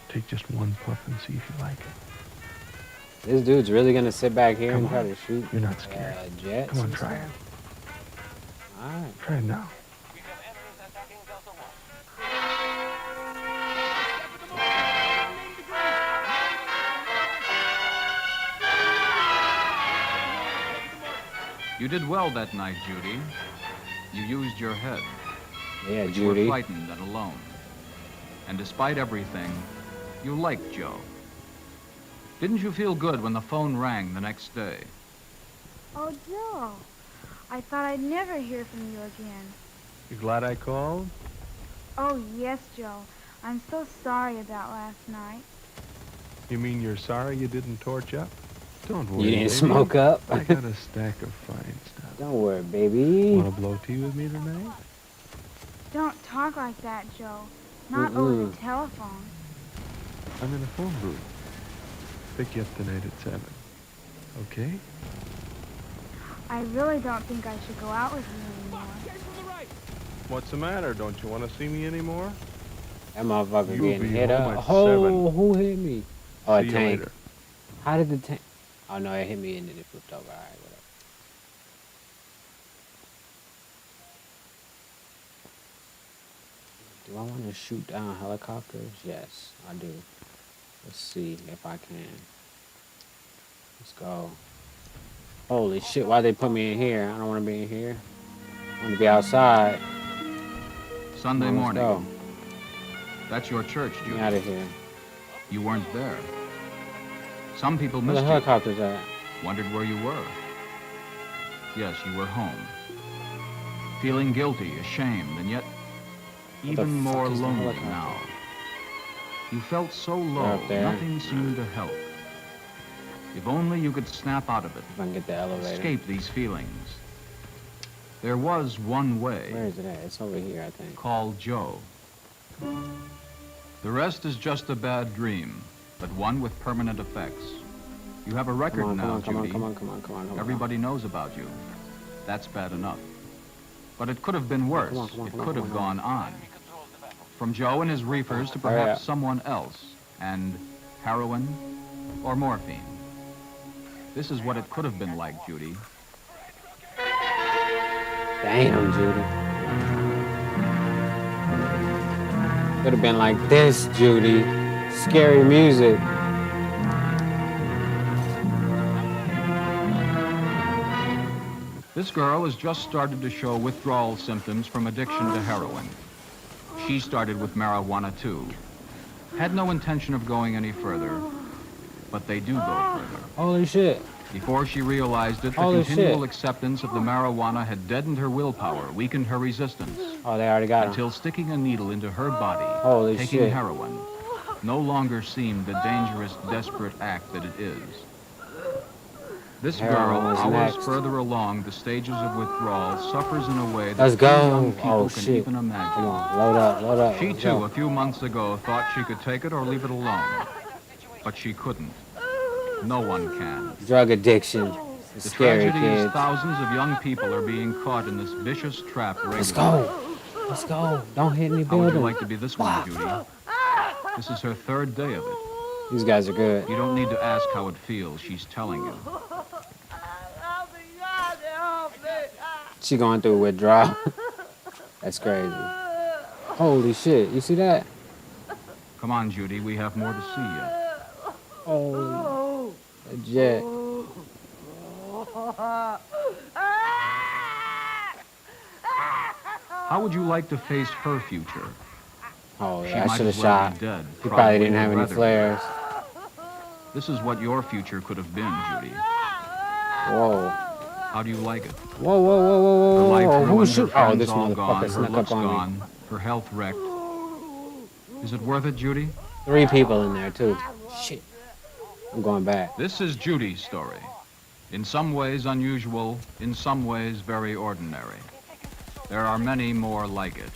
Speaker 11: Take just one puff and see if you like it.
Speaker 1: This dude's really gonna sit back here
Speaker 11: Come
Speaker 1: and try
Speaker 11: on.
Speaker 1: to shoot
Speaker 11: You're not scared.
Speaker 1: jets.
Speaker 11: Come on, try it.
Speaker 1: Alright.
Speaker 11: Try it now.
Speaker 10: You did well that night, Judy. You used your head.
Speaker 1: Yeah,
Speaker 10: but
Speaker 1: Judy.
Speaker 10: You were frightened and alone. And despite everything, you liked Joe. Didn't you feel good when the phone rang the next day?
Speaker 12: Oh, Joe. I thought I'd never hear from you again.
Speaker 11: You glad I called?
Speaker 12: Oh, yes, Joe. I'm so sorry about last night.
Speaker 11: You mean you're sorry you didn't torch up? Don't worry,
Speaker 1: You didn't
Speaker 11: baby.
Speaker 1: smoke up?
Speaker 11: I got a stack of fine stuff.
Speaker 1: Don't worry, baby.
Speaker 11: Want to blow tea with me tonight?
Speaker 12: Don't talk like that, Joe. Not over the telephone.
Speaker 11: I'm in a phone booth. Pick you up tonight at 7. Okay?
Speaker 12: I really don't think I should go out with you anymore.
Speaker 11: What's the matter? Don't you want to see me anymore?
Speaker 1: That motherfucker
Speaker 11: You'll
Speaker 1: getting
Speaker 11: be
Speaker 1: hit
Speaker 11: home
Speaker 1: up.
Speaker 11: at
Speaker 1: Oh,
Speaker 11: 7.
Speaker 1: who hit me? Oh, a
Speaker 11: See you
Speaker 1: tank.
Speaker 11: later.
Speaker 1: How did the tank? Oh no, it hit me and then it flipped over. All right, whatever. Do I want to shoot down helicopters? Yes, I do. Let's see if I can. Let's go. Holy shit, why they put me in here? I don't want to be in here. I want to be outside.
Speaker 10: Sunday
Speaker 1: Let's
Speaker 10: morning.
Speaker 1: go.
Speaker 10: That's your church,
Speaker 1: Get
Speaker 10: Judy.
Speaker 1: me out of here.
Speaker 10: You weren't there. Some people
Speaker 1: Where the
Speaker 10: missed you.
Speaker 1: helicopters at?
Speaker 10: Wondered where you were. Yes, you were home. Feeling guilty, ashamed, and yet
Speaker 1: What the
Speaker 10: even
Speaker 1: fuck
Speaker 10: more
Speaker 1: is the
Speaker 10: lonely
Speaker 1: helicopter?
Speaker 10: now. You felt so
Speaker 1: They're
Speaker 10: low,
Speaker 1: up there.
Speaker 10: nothing seemed to help. If only you could snap out of it,
Speaker 1: If I can get the elevator.
Speaker 10: escape these feelings. There was one way.
Speaker 1: Where is it at? It's over here, I think.
Speaker 10: Call Joe. The rest is just a bad dream, but one with permanent effects. You have a record
Speaker 1: Come on,
Speaker 10: now,
Speaker 1: come on,
Speaker 10: Judy.
Speaker 1: come on, come on, come on, come on.
Speaker 10: Everybody knows about you. That's bad enough. But it could have been worse.
Speaker 1: Come on, come on,
Speaker 10: It
Speaker 1: come on,
Speaker 10: could
Speaker 1: come
Speaker 10: have
Speaker 1: on.
Speaker 10: gone on. From Joe and his reefers to
Speaker 1: Hurry
Speaker 10: perhaps
Speaker 1: up.
Speaker 10: someone else, and heroin or morphine. This is what it could have been like, Judy.
Speaker 1: Damn, Judy. Could have been like this, Judy. Scary music.
Speaker 10: This girl has just started to show withdrawal symptoms from addiction to heroin. She started with marijuana too. Had no intention of going any further, but they do go further.
Speaker 1: Holy shit.
Speaker 10: Before she realized it, the
Speaker 1: Holy
Speaker 10: continual
Speaker 1: shit.
Speaker 10: acceptance of the marijuana had deadened her willpower, weakened her resistance,
Speaker 1: Oh, they already got him.
Speaker 10: until sticking a needle into her body,
Speaker 1: Holy
Speaker 10: taking
Speaker 1: shit.
Speaker 10: heroin, no longer seemed the dangerous, desperate act that it is. This girl,
Speaker 1: Heroin is
Speaker 10: hours
Speaker 1: next.
Speaker 10: further along the stages of withdrawal, suffers in a way that
Speaker 1: Let's
Speaker 10: few
Speaker 1: go.
Speaker 10: young people
Speaker 1: Oh,
Speaker 10: can
Speaker 1: shit.
Speaker 10: even imagine.
Speaker 1: Come on, load up, load up.
Speaker 10: She
Speaker 1: Let's
Speaker 10: too,
Speaker 1: go.
Speaker 10: a few months ago, thought she could take it or leave it alone. But she couldn't. No one can.
Speaker 1: Drug addiction. It's
Speaker 10: The
Speaker 1: scary,
Speaker 10: tragedy is
Speaker 1: kids.
Speaker 10: thousands of young people are being caught in this vicious trap regularly.
Speaker 1: Let's go. Let's go. Don't hit any
Speaker 10: How would you
Speaker 1: building.
Speaker 10: like to be this one, Judy? This is her third day of it.
Speaker 1: These guys are good.
Speaker 10: You don't need to ask how it feels. She's telling you.
Speaker 1: She going through withdrawal. That's crazy. Holy shit! You see that?
Speaker 10: Come on, Judy. We have more to see yet.
Speaker 1: Oh, a jet.
Speaker 10: How would you like to face her future?
Speaker 1: Oh,
Speaker 10: She
Speaker 1: yeah, I
Speaker 10: might
Speaker 1: should have
Speaker 10: as well
Speaker 1: shot.
Speaker 10: be dead.
Speaker 1: He probably didn't have
Speaker 10: would
Speaker 1: any
Speaker 10: rather be.
Speaker 1: flares.
Speaker 10: This is what your future could have been, Judy.
Speaker 1: Whoa.
Speaker 10: How do you like it?
Speaker 1: Whoa, whoa, whoa, whoa,
Speaker 10: Her
Speaker 1: whoa,
Speaker 10: life
Speaker 1: whoa.
Speaker 10: ruined,
Speaker 1: Who
Speaker 10: her
Speaker 1: shoot? Oh,
Speaker 10: friends
Speaker 1: this
Speaker 10: all gone,
Speaker 1: motherfucker
Speaker 10: her
Speaker 1: snuck
Speaker 10: looks
Speaker 1: up on me.
Speaker 10: gone, her health wrecked. Is it worth it, Judy?
Speaker 1: 3 people in there, too. Shit. I'm going back.
Speaker 10: This is Judy's story. In some ways unusual, in some ways very ordinary. There are many more like it.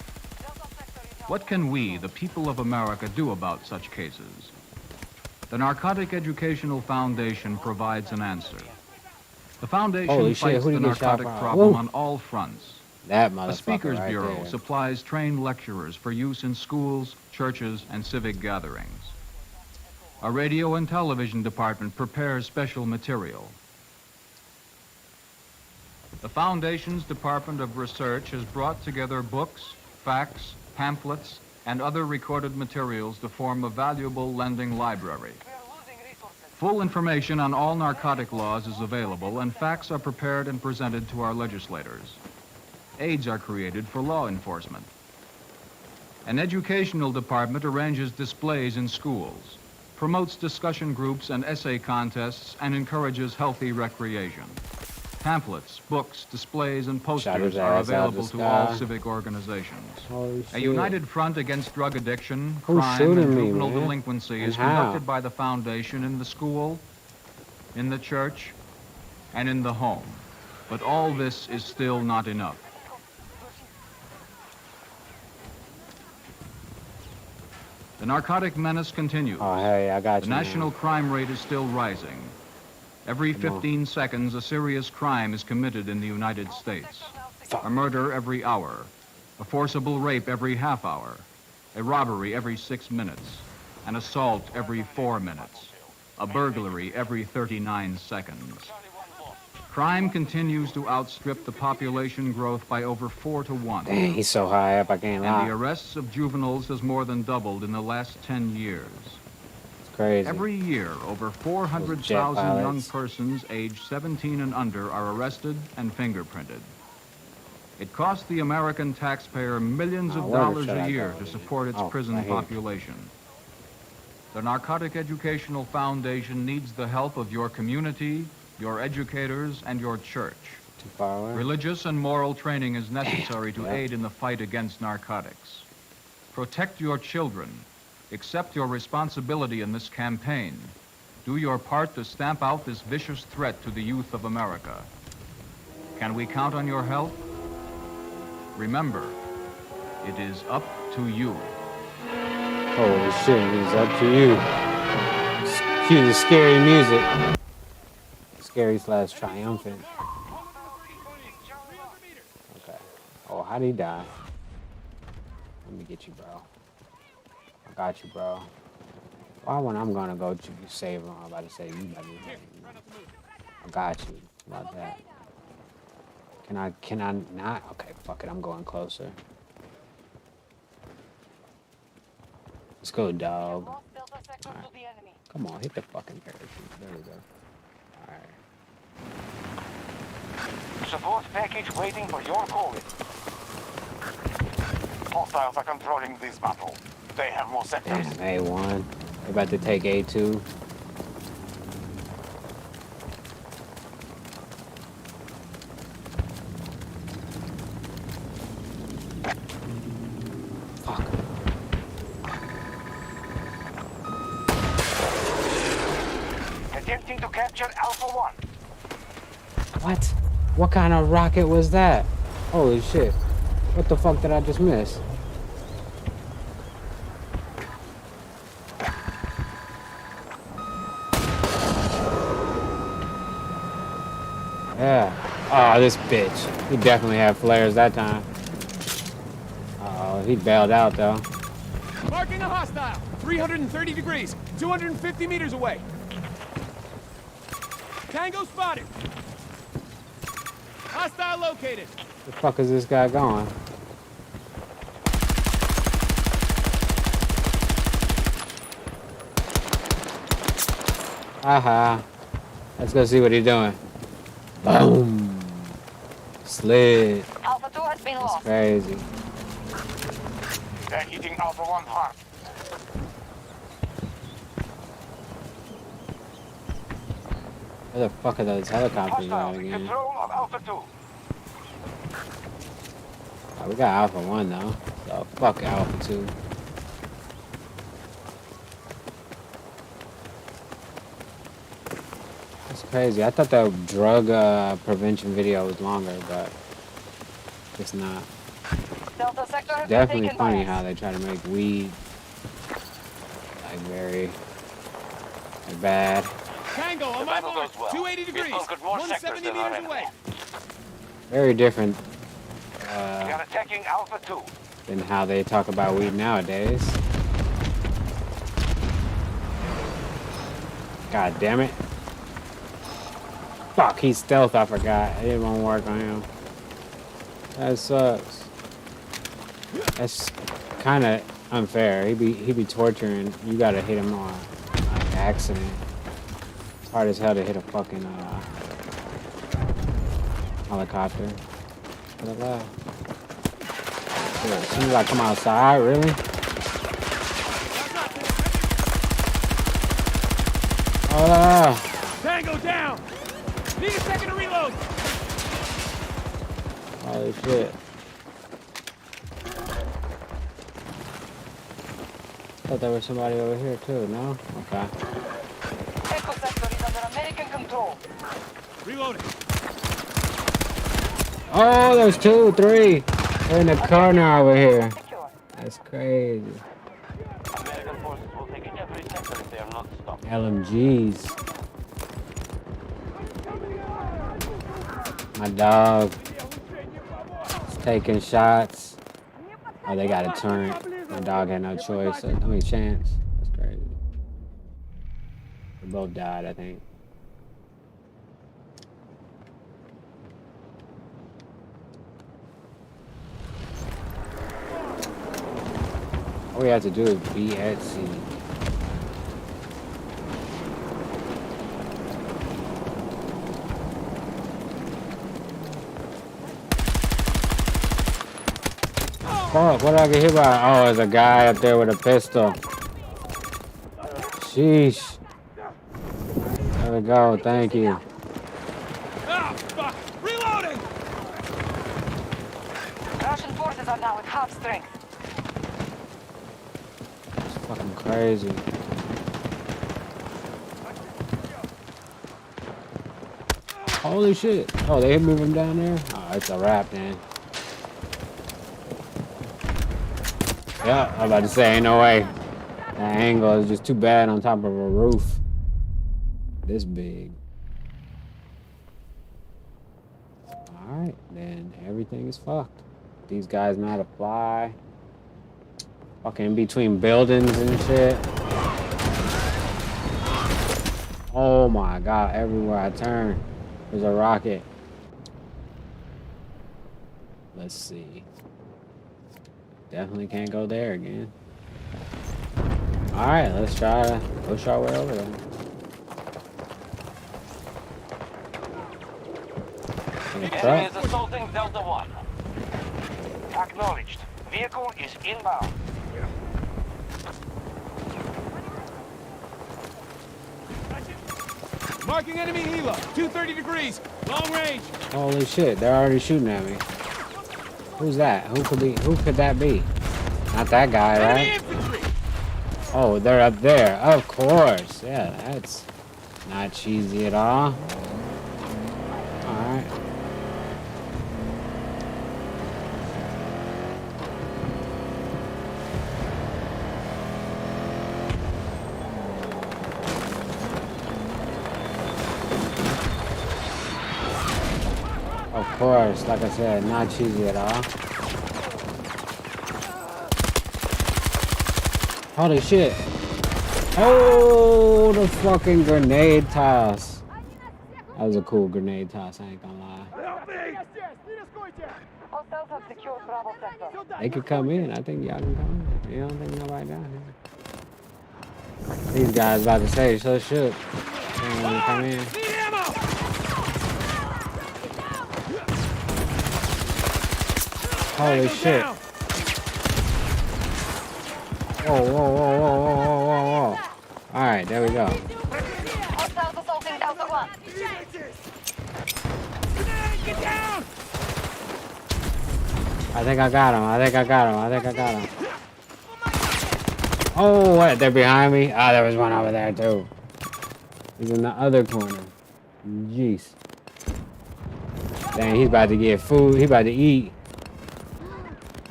Speaker 10: What can we, the people of America, do about such cases? The Narcotic Educational Foundation provides an answer. The foundation
Speaker 1: Holy shit,
Speaker 10: fights
Speaker 1: who
Speaker 10: the
Speaker 1: did he get shot
Speaker 10: narcotic
Speaker 1: from?
Speaker 10: problem
Speaker 1: Whoa.
Speaker 10: on all fronts.
Speaker 1: That
Speaker 10: The
Speaker 1: motherfucker
Speaker 10: Speakers
Speaker 1: right
Speaker 10: Bureau
Speaker 1: there.
Speaker 10: supplies trained lecturers for use in schools, churches, and civic gatherings. A radio and television department prepares special material. The Foundation's Department of Research has brought together books, facts, pamphlets, and other recorded materials to form a valuable lending library. Full information on all narcotic laws is available, and facts are prepared and presented to our legislators. Aids are created for law enforcement. An educational department arranges displays in schools, promotes discussion groups and essay contests, and encourages healthy recreation. Pamphlets, books, displays, and posters are available to all civic organizations. A united front against drug addiction, crime, and juvenile delinquency is conducted by the Foundation in the school, in the church, and in the home. But all this is still not enough. The narcotic menace continues.
Speaker 1: Oh, hey, I got
Speaker 10: The
Speaker 1: you.
Speaker 10: national crime rate is still rising. Every 15 seconds, a serious crime is committed in the United States. A murder every hour, a forcible rape every half hour, a robbery every 6 minutes, an assault every 4 minutes, a burglary every 39 seconds. Crime continues to outstrip the population growth by over 4 to 1.
Speaker 1: Dang, he's so high up, I can't lie.
Speaker 10: And the arrests of juveniles has more than doubled in the last 10 years.
Speaker 1: It's crazy.
Speaker 10: Every year, over 400,000 young persons aged 17 and under are arrested and fingerprinted. It costs the American taxpayer millions of dollars a year to support its prison population. The Narcotic Educational Foundation needs the help of your community, your educators, and your church.
Speaker 1: Too far away.
Speaker 10: Religious and moral training is necessary to aid in the fight against narcotics. Protect your children. Accept your responsibility in this campaign. Do your part to stamp out this vicious threat to the youth of America. Can we count on your help? Remember, it is up to you.
Speaker 1: Holy shit, it's up to you. Cue the scary music. Scary / triumphant. Okay. Oh, how'd he die? Let me get you, bro. I got you, bro. Why when I'm gonna go to you save him, I'm about to say you better. I got you. How about that? Can I not? Okay, fuck it, I'm going closer. Let's go, dog. Right. Come on, hit the fucking parachute. There we go. Alright.
Speaker 4: Support package waiting for your call. Hostiles are controlling this battle. They have more sectors.
Speaker 1: Damn, A1. They're about to take A2. Fuck.
Speaker 4: Attempting to capture Alpha 1.
Speaker 1: What? What kind of rocket was that? Holy shit. What the fuck did I just miss? Yeah. Oh, this bitch. He definitely had flares that time. Uh-oh, he bailed out though.
Speaker 5: Marking a hostile. 330 degrees. 250 meters away. Tango spotted. Hostile located.
Speaker 1: The fuck is this guy going? Aha. Let's go see what he's doing. Boom. Slid.
Speaker 13: Alpha 2 has been lost.
Speaker 1: Crazy.
Speaker 4: They're hitting Alpha 1 hard.
Speaker 1: Where the fuck are those helicopters at again?
Speaker 4: Control of Alpha 2.
Speaker 1: Oh, we got Alpha 1 though. So fuck Alpha 2. That's crazy. I thought the drug prevention video was longer, but it's not.
Speaker 13: Delta sector has
Speaker 1: Definitely
Speaker 13: been taken
Speaker 1: funny
Speaker 13: by us.
Speaker 1: how they try to make weed like very bad.
Speaker 5: Tango on my mark. 280 degrees. 170 meters away.
Speaker 1: Very different
Speaker 4: We are attacking Alpha 2.
Speaker 1: than how they talk about weed nowadays. God damn it. Fuck, he's stealth, I forgot. It won't work on him. That sucks. That's kind of unfair. He be torturing. You gotta hit him on like accident. It's hard as hell to hit a fucking helicopter. For the left. Shit, as soon as I come outside, really?
Speaker 5: Tango down. Need a second to reload.
Speaker 1: Holy shit. Thought there was somebody over here too, no? Okay.
Speaker 13: Echo sector is under American control.
Speaker 5: Reloading.
Speaker 1: Oh, there's 2, 3. They're in the corner over here. That's crazy.
Speaker 4: American forces will take every sector if they are not stopped.
Speaker 1: LMGs. My dog is taking shots. Oh, they got a turret. My dog had no choice. I mean, chance. That's crazy. They both died, I think. All we have to do is be at sea. Fuck, what did I get hit by? Oh, there's a guy up there with a pistol. Sheesh. There we go, thank you.
Speaker 5: Ah, fuck. Reloading.
Speaker 13: Russian forces are now at half strength.
Speaker 1: It's fucking crazy. Holy shit. Oh, they move him down there? Oh, it's a wrap, man. Yeah, I'm about to say, ain't no way. That angle is just too bad on top of a roof. This big. Alright, then everything is fucked. These guys know how to fly. Fucking in between buildings and shit. Oh my god, everywhere I turn, there's a rocket. Let's see. Definitely can't go there again. Alright, let's try to push our way over there.
Speaker 4: The enemy is assaulting Delta 1. Acknowledged. Vehicle is inbound.
Speaker 5: Marking enemy helo. 230 degrees. Long range.
Speaker 1: Holy shit, they're already shooting at me. Who's that? Who could that be? Not that guy, right? Oh, they're up there. Of course. Yeah, that's not cheesy at all. Alright. Of course, like I said, not cheesy at all. Holy shit. Oh, the fucking grenade toss. That was a cool grenade toss, I ain't gonna lie.
Speaker 13: Hostiles have secured Bravo sector.
Speaker 1: They could come in. I think y'all can come in. You don't think nobody down here. These guys about to say, so should. Come in. Holy shit. Whoa, whoa, whoa, whoa, whoa, whoa, whoa, whoa. Alright, there we go.
Speaker 13: Hostiles assaulting Delta 1.
Speaker 5: Get down!
Speaker 1: I think I got him. I think I got him. I think I got him. Oh, what? They're behind me? Ah, there was one over there, too. He's in the other corner. Jeez. Dang, he's about to get food. He's about to eat.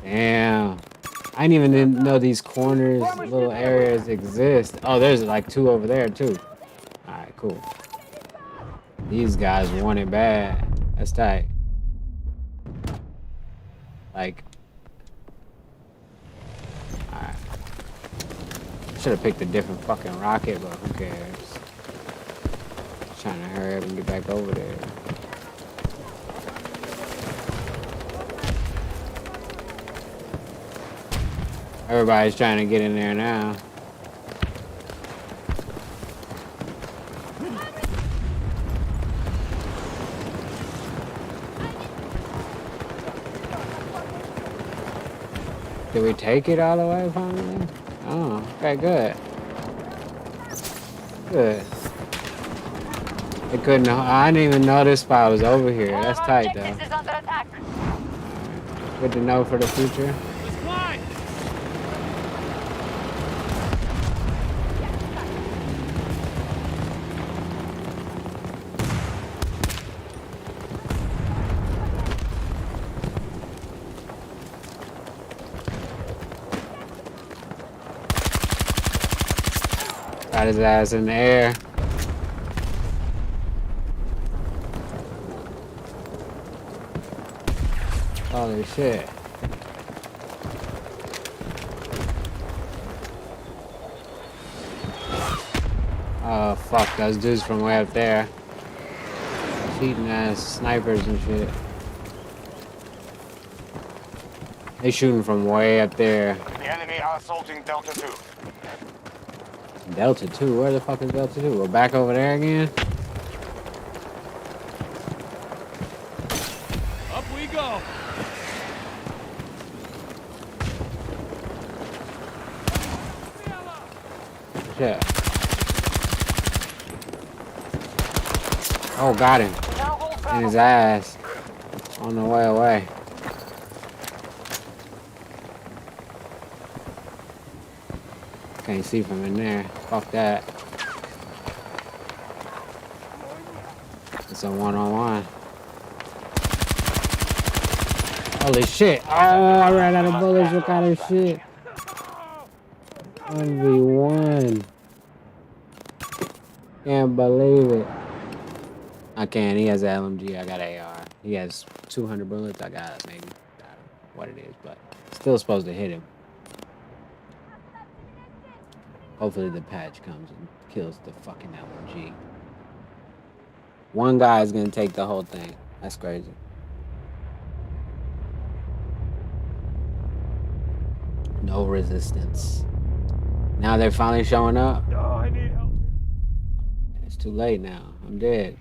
Speaker 1: Damn. I didn't even know these corners, little areas exist. Oh, there's like 2 over there, too. Alright, cool. These guys want it bad. That's tight. Like, alright. Should have picked a different fucking rocket, but who cares? Trying to hurry up and get back over there. Everybody's trying to get in there now. Did we take it all the way finally? Oh, okay, good. Good. It couldn't. I didn't even know this spot was over here. That's tight, though. Right. Good to know for the future. Got his ass in the air. Holy shit. Oh fuck, those dudes from way up there. Cheating ass snipers and shit. They shooting from way up there.
Speaker 4: The enemy are assaulting Delta 2.
Speaker 1: Delta 2? Where the fuck is Delta 2? We're back over there again?
Speaker 5: Up we go.
Speaker 1: Shit. Oh, got him. In his ass. On the way away. Can't see from in there. Fuck that. It's a one-on-one. Holy shit. Oh, I ran out of bullets. What kind of shit? 1v1. Can't believe it. I can. He has an LMG. I got AR. He has 200 bullets. I got maybe. I don't know what it is, but still supposed to hit him. Hopefully the patch comes and kills the fucking LMG. One guy is gonna take the whole thing. That's crazy. No resistance. Now they're finally showing up.
Speaker 5: Oh, I need help.
Speaker 1: It's too late now. I'm dead.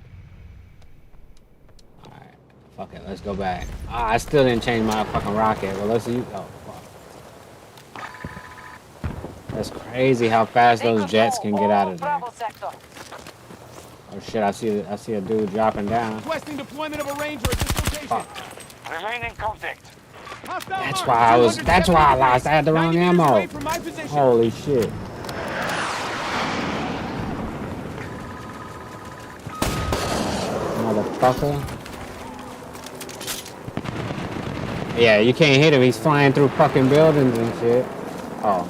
Speaker 1: Alright. Fuck it. Let's go back. Ah, I still didn't change my fucking rocket. Well, let's use. Oh, fuck. That's crazy how fast those jets can get out of there. Oh shit! I see a dude dropping down.
Speaker 5: Requesting deployment of a ranger at this location.
Speaker 1: Fuck.
Speaker 4: Remain in contact.
Speaker 1: That's why I lost. I had the wrong ammo. Holy shit. Motherfucker. Yeah, you can't hit him. He's flying through fucking buildings and shit. Oh.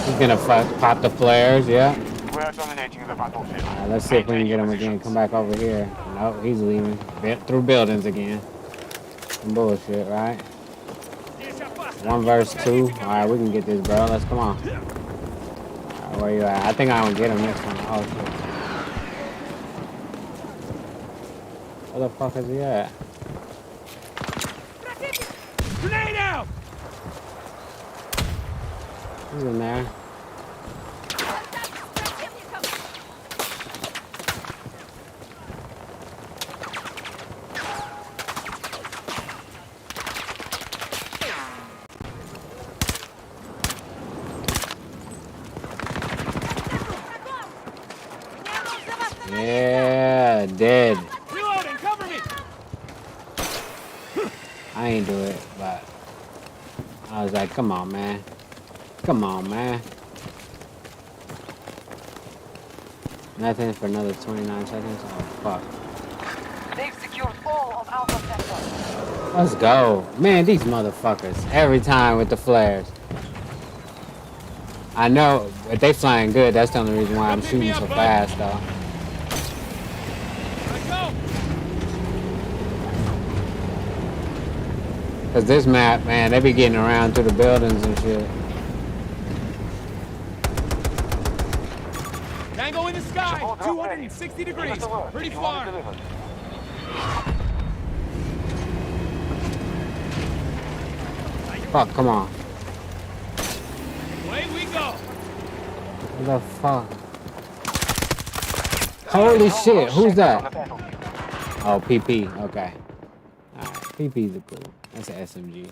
Speaker 1: He's gonna pop the flares, yeah.
Speaker 4: We're dominating the battlefield.
Speaker 1: Alright, let's see if we can get him again. Come back over here. Nope, he's leaving. Through buildings again. Some bullshit, right? 1 versus 2. Alright, we can get this, bro. Let's come on. Alright, where you at? I think I'm gonna get him this one. Oh shit. Where the fuck is he at?
Speaker 5: Grenade out!
Speaker 1: He's in there. dead.
Speaker 5: Reloading, cover me.
Speaker 1: I ain't do it, but I was like, come on, man. Come on, man. Nothing for another 29 seconds? Oh, fuck.
Speaker 13: They've secured all of Alpha Sector.
Speaker 1: Let's go. Man, these motherfuckers. Every time with the flares. I know, but they flying good. That's the only reason why I'm shooting so fast, though.
Speaker 5: Let's go.
Speaker 1: Because this map, man, they be getting around through the buildings and shit.
Speaker 5: Tango in the sky, 260 degrees. Pretty far.
Speaker 1: Fuck, come on.
Speaker 5: Away we go.
Speaker 1: What the fuck? Holy shit, who's that? Oh, PP, okay. Alright, PP's a cool. That's an SMG.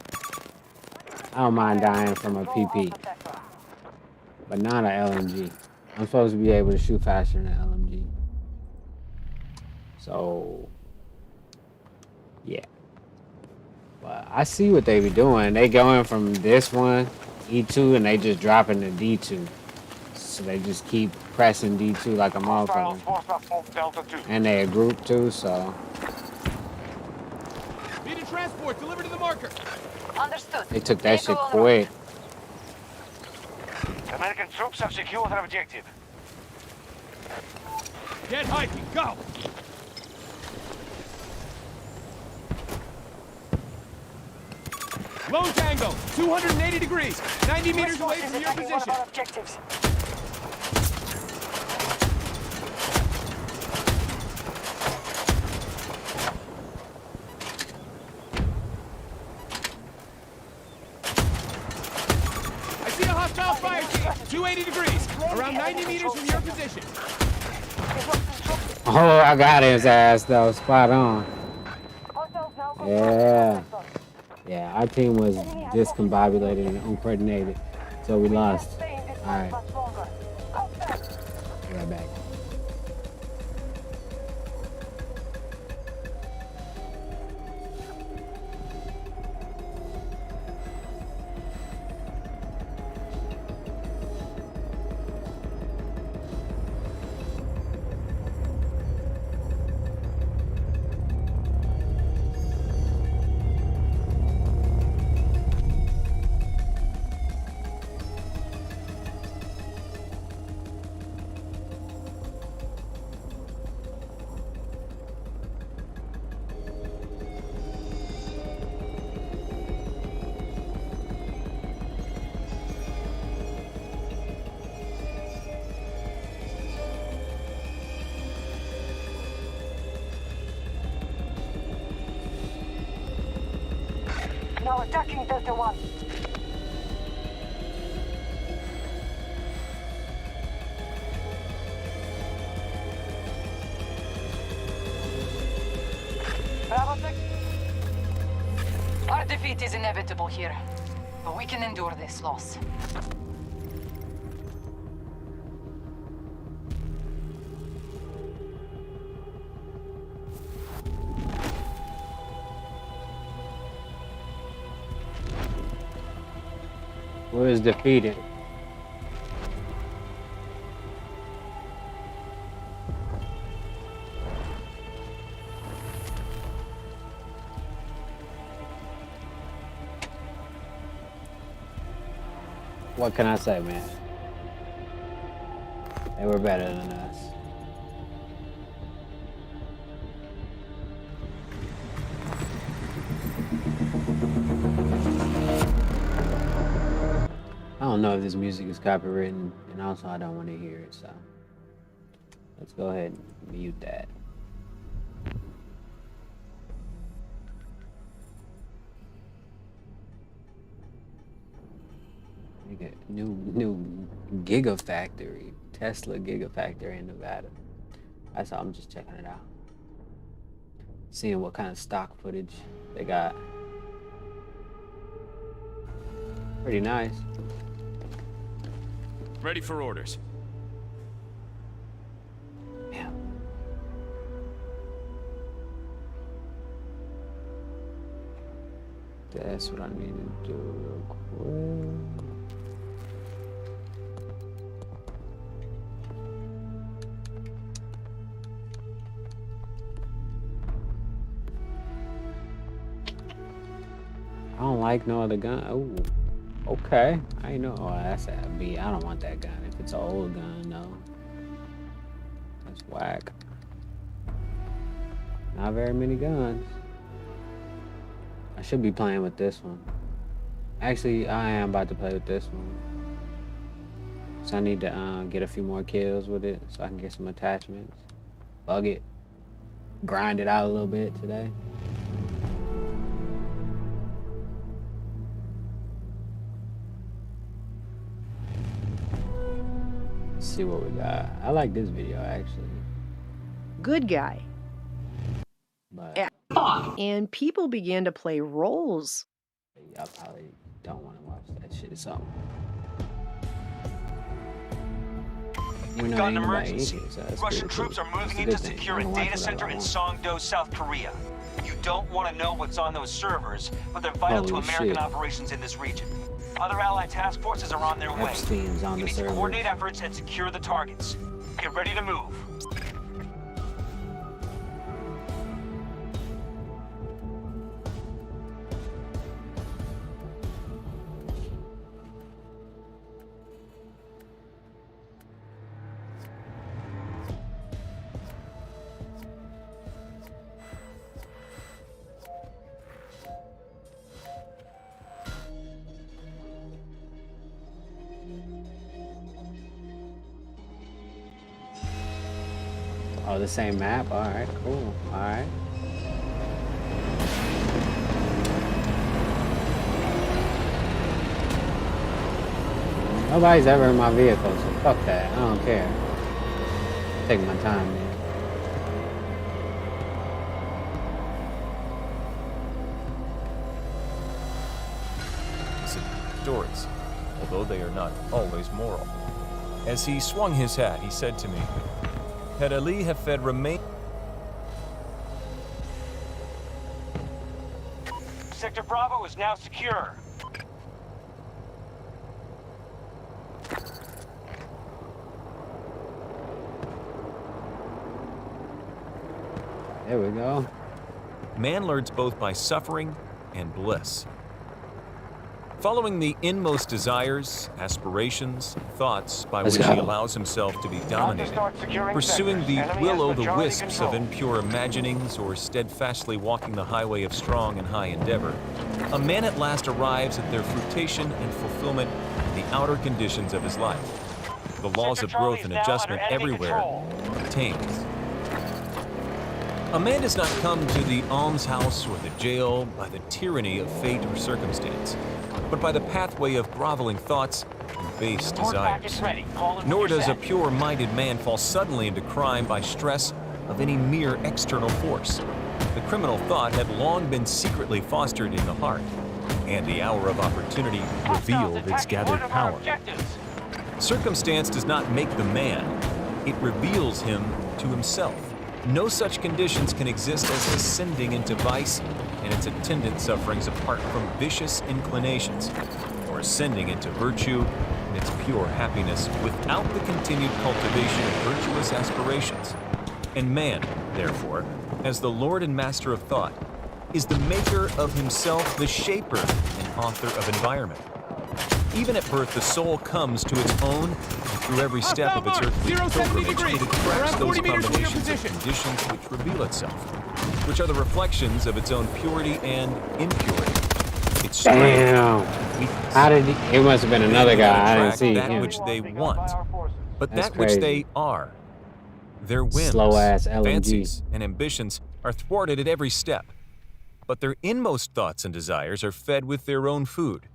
Speaker 1: I don't mind dying from a PP. But not an LMG. I'm supposed to be able to shoot faster than an LMG. So, yeah. But I see what they be doing. They going from this one, E2, and they just dropping the D2. So they just keep pressing D2 like a motherfucker. And they a group too, so.
Speaker 5: Need a transport, deliver to the marker.
Speaker 13: Understood.
Speaker 1: They took that shit quick.
Speaker 4: American troops have secured their objective.
Speaker 5: Get hiking, go. Lone Tango, 280 degrees, 90 meters away from your position. I see a hostile fire team, 280 degrees, around 90 meters from your position.
Speaker 1: Oh, I got his ass though, spot on. Yeah. Yeah, our team was discombobulated and uncoordinated, so we lost. Alright. Be right back.
Speaker 13: Now attacking Delta 1. Bravo 6. Our defeat is inevitable here, but we can endure this loss.
Speaker 1: Who is defeated? What can I say, man? They were better than us. I don't know if this music is copywritten, and also I don't want to hear it, so let's go ahead and mute that. New Gigafactory, Tesla Gigafactory in Nevada. That's all. I'm just checking it out, seeing what kind of stock footage they got. Pretty nice.
Speaker 5: Ready for orders.
Speaker 1: Yeah. That's what I need to do real quick. I don't like no other gun. Oh, okay. I know. Oh, that's a B. I don't want that gun. If it's an old gun, no. That's whack. Not very many guns. I should be playing with this one. Actually, I am about to play with this one. So I need to get a few more kills with it so I can get some attachments. Bug it. Grind it out a little bit today. Let's see what we got. I like this video actually.
Speaker 14: Good guy.
Speaker 1: But
Speaker 14: and people began to play roles.
Speaker 1: Y'all probably don't want to watch that shit. So
Speaker 15: We've got an emergency. Russian troops are moving in to secure a data center in Songdo, South Korea. You don't want to know what's on those servers, but they're vital to American operations in this region. Other allied task forces are on their way. We need to coordinate efforts and secure the targets. Get ready to move.
Speaker 1: Oh, the same map? Alright, cool. Alright. Nobody's ever in my vehicle, so fuck that. I don't care. Take my time, man.
Speaker 16: Stories, although they are not always moral. As he swung his hat, he said to me, had Ali Hafed remained...
Speaker 15: Sector Bravo is now secure.
Speaker 1: There we go.
Speaker 16: Man learns both by suffering and bliss. Following the inmost desires, aspirations, thoughts by which he allows himself to be dominated, pursuing the will-o'-the-wisps of impure imaginings or steadfastly walking the highway of strong and high endeavor, a man at last arrives at their fruition and fulfillment in the outer conditions of his life. The laws of growth and adjustment everywhere obtains. A man does not come to the almshouse or the jail by the tyranny of fate or circumstance, but by the pathway of groveling thoughts and base desires. Nor does a pure-minded man fall suddenly into crime by stress of any mere external force. The criminal thought had long been secretly fostered in the heart, and the hour of opportunity revealed its gathered power. Circumstance does not make the man, it reveals him to himself. No such conditions can exist as ascending into vice and its attendant sufferings apart from vicious inclinations, or ascending into virtue and its pure happiness without the continued cultivation of virtuous aspirations. And man, therefore, as the Lord and Master of thought, is the maker of himself, the shaper and author of environment. Even at birth, the soul comes to its own, and through every step of its earthly pilgrimage, it attracts those combinations of conditions which reveal itself, which are the reflections of its own purity and impurity. Its strength, weakness.
Speaker 1: How did he? It must have been another guy. I didn't see
Speaker 16: that
Speaker 1: him.
Speaker 16: which they want, but
Speaker 1: That's
Speaker 16: that which
Speaker 1: crazy.
Speaker 16: they are. Their whims,
Speaker 1: Slow-ass LMG.
Speaker 16: fancies, and ambitions are thwarted at every step, but their inmost thoughts and desires are fed with their own food,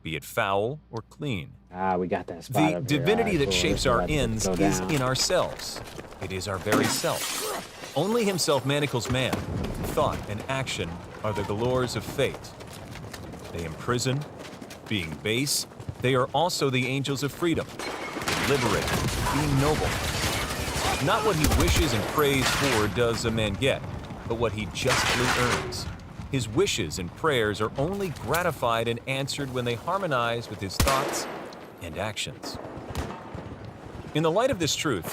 Speaker 16: be it foul or clean.
Speaker 1: Ah, we got that spot
Speaker 16: The
Speaker 1: up here.
Speaker 16: divinity
Speaker 1: Alright,
Speaker 16: that
Speaker 1: cool.
Speaker 16: shapes
Speaker 1: Let's
Speaker 16: our
Speaker 1: let it
Speaker 16: ends
Speaker 1: go
Speaker 16: is
Speaker 1: down.
Speaker 16: in ourselves. It is our very self. Only himself manacles man. Thought and action are the galores of fate. They imprison. Being base, they are also the angels of freedom. They liberate, being noble. Not what he wishes and prays for does a man get, but what he justly earns. His wishes and prayers are only gratified and answered when they harmonize with his thoughts and actions. In the light of this truth,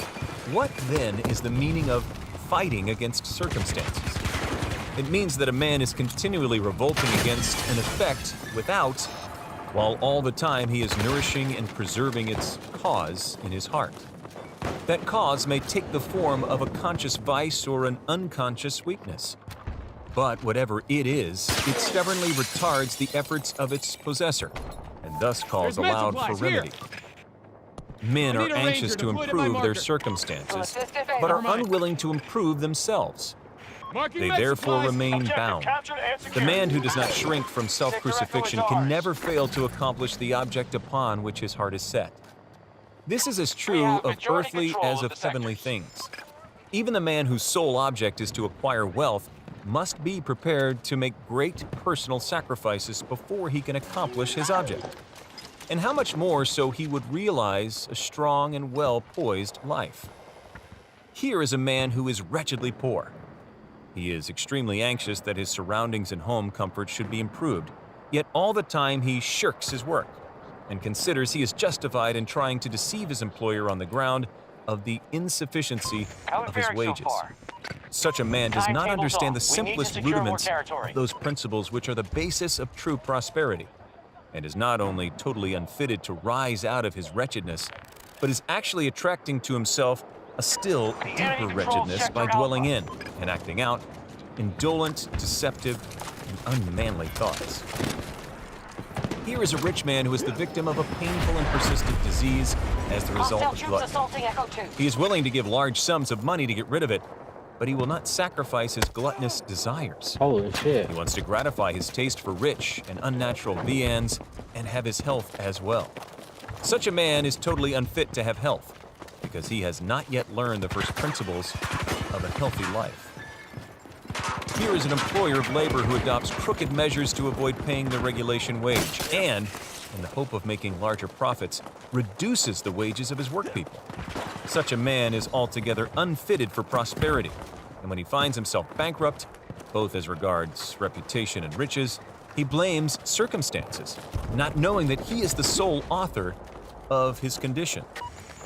Speaker 16: what then is the meaning of fighting against circumstances? It means that a man is continually revolting against an effect without, while all the time he is nourishing and preserving its cause in his heart. That cause may take the form of a conscious vice or an unconscious weakness. But whatever it is, it stubbornly retards the efforts of its possessor, and thus calls aloud for remedy. Men are anxious to improve their circumstances, but are unwilling to improve themselves. They therefore remain bound. The man who does not shrink from self-crucifixion can never fail to accomplish the object upon which his heart is set. This is as true of earthly as of heavenly things. Even the man whose sole object is to acquire wealth must be prepared to make great personal sacrifices before he can accomplish his object. And how much more so he would realize a strong and well-poised life. Here is a man who is wretchedly poor. He is extremely anxious that his surroundings and home comfort should be improved, yet all the time he shirks his work and considers he is justified in trying to deceive his employer on the ground of the insufficiency of his wages. Such a man does not understand the simplest rudiments of those principles which are the basis of true prosperity, and is not only totally unfitted to rise out of his wretchedness, but is actually attracting to himself a still deeper wretchedness by dwelling in and acting out indolent, deceptive, and unmanly thoughts. Here is a rich man who is the victim of a painful and persistent disease as the result of gluttony. He is willing to give large sums of money to get rid of it, but he will not sacrifice his gluttonous desires.
Speaker 1: Holy shit.
Speaker 16: He wants to gratify his taste for rich and unnatural viands and have his health as well. Such a man is totally unfit to have health, because he has not yet learned the first principles of a healthy life. Here is an employer of labor who adopts crooked measures to avoid paying the regulation wage and, in the hope of making larger profits, reduces the wages of his workpeople. Such a man is altogether unfitted for prosperity, and when he finds himself bankrupt, both as regards reputation and riches, he blames circumstances, not knowing that he is the sole author of his condition.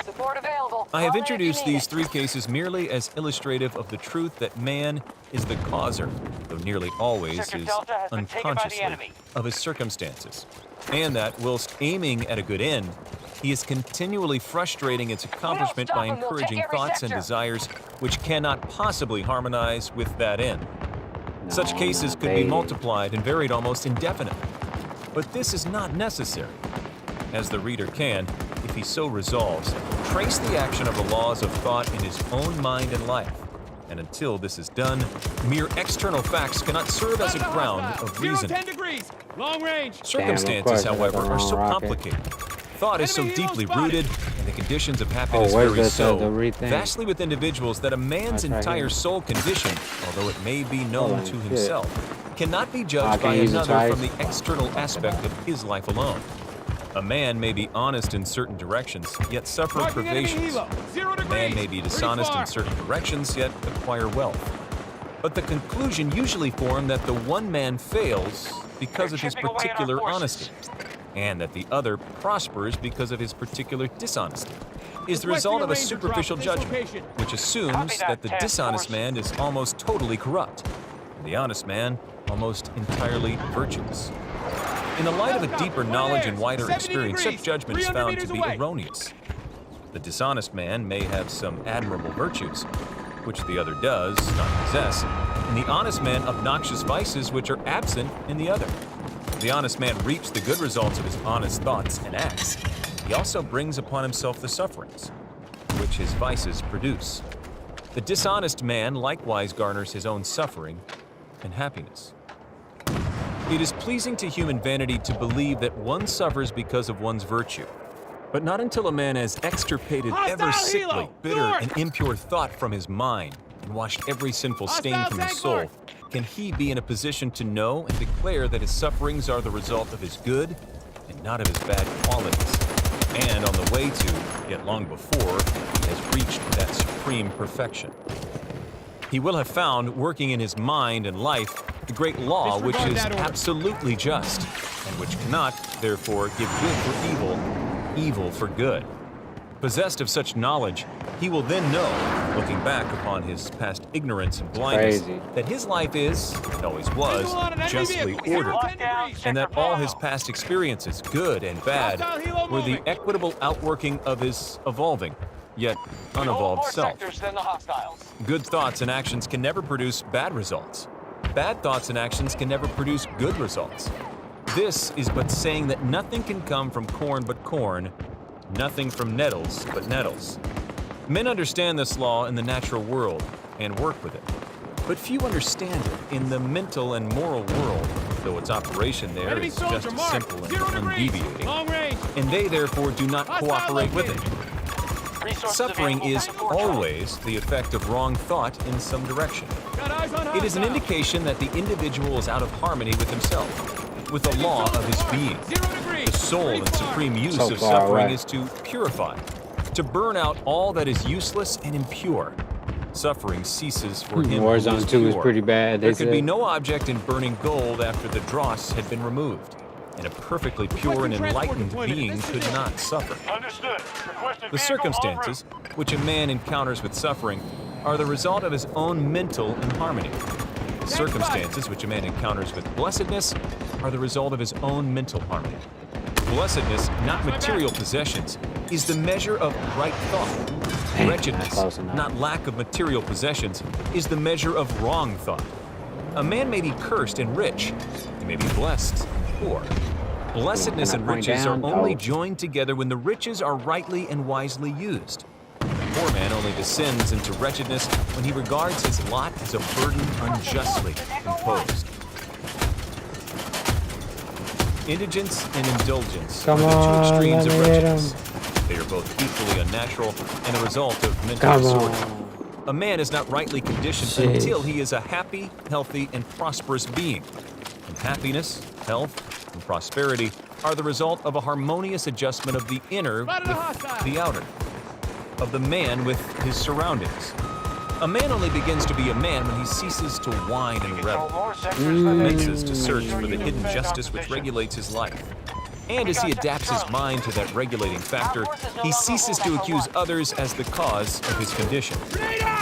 Speaker 13: Support available.
Speaker 16: I have introduced these three cases merely as illustrative of the truth that man is the causer, though nearly always is unconsciously, of his circumstances, and that whilst aiming at a good end, he is continually frustrating its accomplishment by encouraging thoughts and desires which cannot possibly harmonize with that end. Such cases could be multiplied and varied almost indefinitely, but this is not necessary, as the reader can, if he so resolves, trace the action of the laws of thought in his own mind and life. And until this is done, mere external facts cannot serve as a ground of reasoning.
Speaker 5: 10 degrees. Long range.
Speaker 16: Circumstances, however, are so complicated. Thought is so deeply rooted, and the conditions of happiness vary so vastly with individuals that a man's entire soul condition, although it may be known to himself, cannot be judged by another from the external aspect of his life alone. A man may be honest in certain directions, yet suffer privations. A man may be dishonest in certain directions, yet acquire wealth. But the conclusion usually formed that the one man fails because of his particular honesty, and that the other prospers because of his particular dishonesty, is the result of a superficial judgment, which assumes that the dishonest man is almost totally corrupt, and the honest man almost entirely virtuous. In the light of a deeper knowledge and wider experience, such judgment is found to be erroneous. The dishonest man may have some admirable virtues, which the other does not possess, and the honest man obnoxious vices which are absent in the other. The honest man reaps the good results of his honest thoughts and acts. He also brings upon himself the sufferings, which his vices produce. The dishonest man likewise garners his own suffering and happiness. It is pleasing to human vanity to believe that one suffers because of one's virtue, but not until a man has extirpated every sickly, bitter, and impure thought from his mind and washed every sinful stain from his soul can he be in a position to know and declare that his sufferings are the result of his good and not of his bad qualities, and on the way to, yet long before, he has reached that supreme perfection. He will have found, working in his mind and life, the great law which is absolutely just, and which cannot, therefore, give good for evil, evil for good. Possessed of such knowledge, he will then know, looking back upon his past ignorance and blindness, that his life is, and always was, justly ordered, and that all his past experiences, good and bad, were the equitable outworking of his evolving, yet unevolved self. Good thoughts and actions can never produce bad results. Bad thoughts and actions can never produce good results. This is but saying that nothing can come from corn but corn, nothing from nettles but nettles. Men understand this law in the natural world and work with it, but few understand it in the mental and moral world, though its operation there is just as simple and undeviating, and they therefore do not cooperate with it. Suffering is always the effect of wrong thought in some direction. It is an indication that the individual is out of harmony with himself, with the law of his being. The sole and supreme use of suffering is to purify, to burn out all that is useless and impure. Suffering ceases for him who is
Speaker 1: Warzone 2 is pretty bad.
Speaker 16: There could be no object in burning gold after the dross had been removed, and a perfectly pure and enlightened being could not suffer. The circumstances which a man encounters with suffering are the result of his own mental inharmony. The circumstances which a man encounters with blessedness are the result of his own mental harmony. Blessedness, not material possessions, is the measure of right thought. Wretchedness, not lack of material possessions, is the measure of wrong thought. A man may be cursed and rich, he may be blessed and poor. Blessedness and riches are only joined together when the riches are rightly and wisely used. The poor man only descends into wretchedness when he regards his lot as a burden unjustly imposed. Indigence and indulgence are the two extremes of wretchedness. They are both equally unnatural and a result of mental disorder. A man is not rightly conditioned until he is a happy, healthy, and prosperous being. And happiness, health, and prosperity are the result of a harmonious adjustment of the inner with the outer, of the man with his surroundings. A man only begins to be a man when he ceases to whine and revel, commences to search for the hidden justice which regulates his life. And as he adapts his mind to that regulating factor, he ceases to accuse others as the cause of his condition,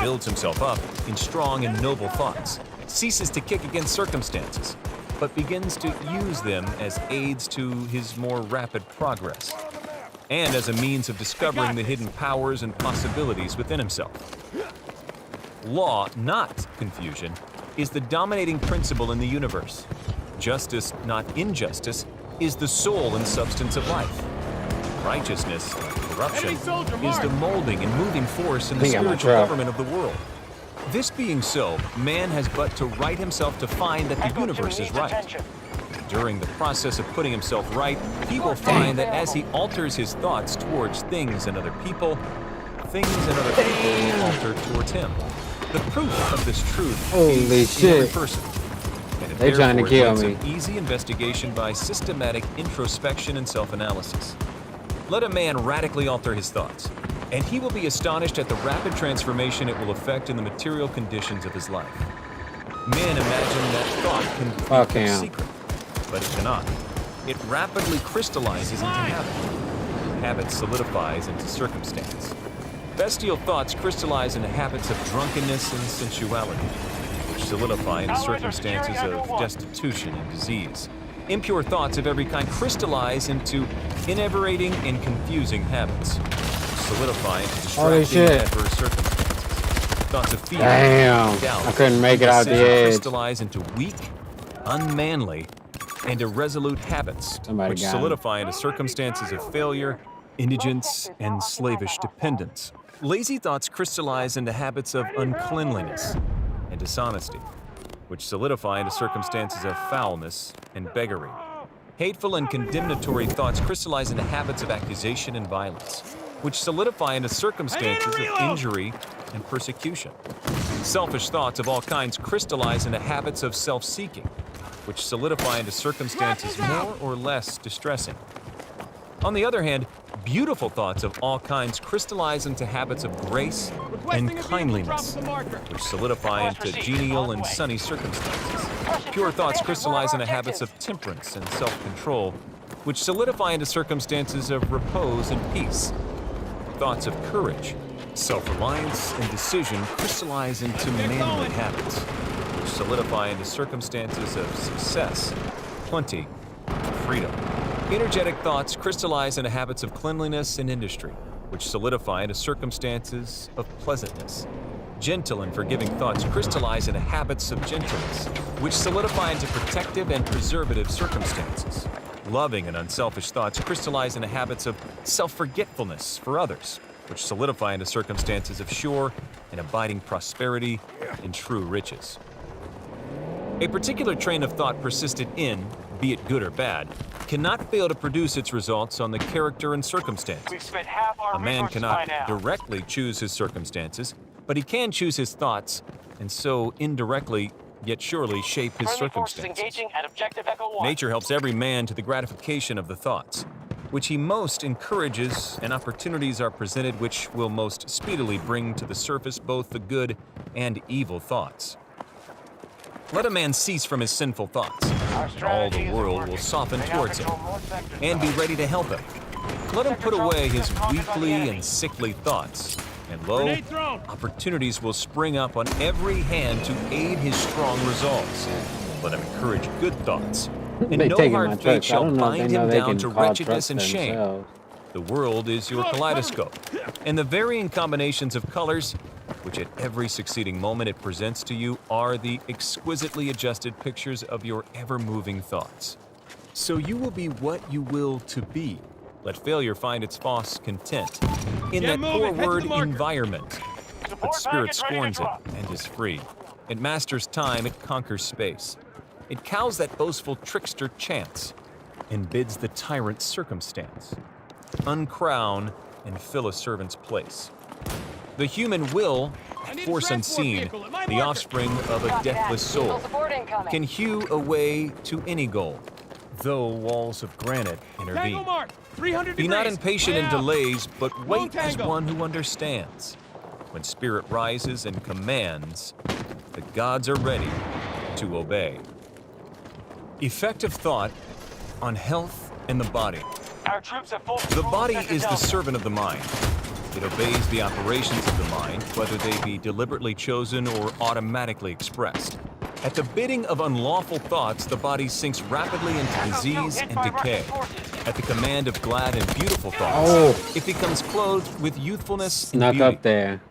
Speaker 16: builds himself up in strong and noble thoughts, ceases to kick against circumstances, but begins to use them as aids to his more rapid progress, and as a means of discovering the hidden powers and possibilities within himself. Law, not confusion, is the dominating principle in the universe. Justice, not injustice, is the soul and substance of life. Righteousness, not corruption, is the molding and moving force in the spiritual government of the world. This being so, man has but to right himself to find that the universe is right. During the process of putting himself right, he will find that as he alters his thoughts towards things and other people, things and other people will alter towards him. The proof of this truth is in every person. And it
Speaker 1: They're trying to kill me.
Speaker 16: An easy investigation by systematic introspection and self-analysis. Let a man radically alter his thoughts, and he will be astonished at the rapid transformation it will effect in the material conditions of his life. Men imagine that thought can be a secret, but it cannot. It rapidly crystallizes into habit. Habit solidifies into circumstance. Bestial thoughts crystallize into habits of drunkenness and sensuality, which solidify into circumstances of destitution and disease. Impure thoughts of every kind crystallize into enervating and confusing habits, which solidify into distracting and adverse circumstances. Thoughts of fear, doubt,
Speaker 1: I couldn't make it out the edge.
Speaker 16: Crystallize into weak, unmanly, and irresolute habits, which solidify into circumstances of failure, indigence, and slavish dependence. Lazy thoughts crystallize into habits of uncleanliness and dishonesty, which solidify into circumstances of foulness and beggary. Hateful and condemnatory thoughts crystallize into habits of accusation and violence, which solidify into circumstances of injury and persecution. Selfish thoughts of all kinds crystallize into habits of self-seeking, which solidify into circumstances more or less distressing. On the other hand, beautiful thoughts of all kinds crystallize into habits of grace and kindliness, which solidify into genial and sunny circumstances. Pure thoughts crystallize into habits of temperance and self-control, which solidify into circumstances of repose and peace. Thoughts of courage, self-reliance, and decision crystallize into manly habits, which solidify into circumstances of success, plenty, and freedom. Energetic thoughts crystallize into habits of cleanliness and industry, which solidify into circumstances of pleasantness. Gentle and forgiving thoughts crystallize into habits of gentleness, which solidify into protective and preservative circumstances. Loving and unselfish thoughts crystallize into habits of self-forgetfulness for others, which solidify into circumstances of sure and abiding prosperity and true riches. A particular train of thought persisted in, be it good or bad, cannot fail to produce its results on the character and circumstances. A man cannot directly choose his circumstances, but he can choose his thoughts, and so indirectly, yet surely shape his circumstances. Nature helps every man to the gratification of the thoughts, which he most encourages, and opportunities are presented which will most speedily bring to the surface both the good and evil thoughts. Let a man cease from his sinful thoughts, and all the world will soften towards him and be ready to help him. Let him put away his weakly and sickly thoughts, and lo, opportunities will spring up on every hand to aid his strong resolves. Let him encourage good thoughts, and no hard fate shall bind him down to wretchedness and shame. The world is your kaleidoscope, and the varying combinations of colors, which at every succeeding moment it presents to you, are the exquisitely adjusted pictures of your ever-moving thoughts. So you will be what you will to be. Let failure find its false content in that poor word environment. But spirit scorns it and is free. It masters time, it conquers space. It cows that boastful trickster chance, and bids the tyrant circumstance uncrown and fill a servant's place. The human will, force unseen, the offspring of a deathless soul, can hew a way to any goal, though walls of granite intervene. Be not impatient in delays, but wait as one who understands. When spirit rises and commands, the gods are ready to obey. Effective thought on health and the body. The body is the servant of the mind. It obeys the operations of the mind, whether they be deliberately chosen or automatically expressed. At the bidding of unlawful thoughts, the body sinks rapidly into disease and decay. At the command of glad and beautiful thoughts, it becomes clothed with youthfulness and beauty.
Speaker 1: Up there.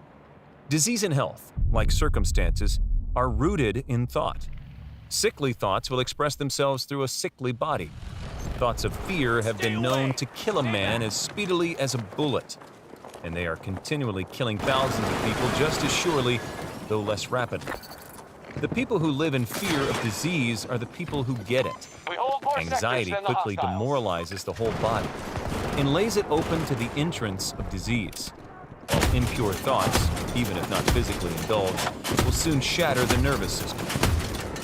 Speaker 16: Disease and health, like circumstances, are rooted in thought. Sickly thoughts will express themselves through a sickly body. Thoughts of fear have been known to kill a man as speedily as a bullet, and they are continually killing thousands of people just as surely, though less rapidly. The people who live in fear of disease are the people who get it. Anxiety quickly demoralizes the whole body and lays it open to the entrance of disease. While impure thoughts, even if not physically indulged, will soon shatter the nervous system.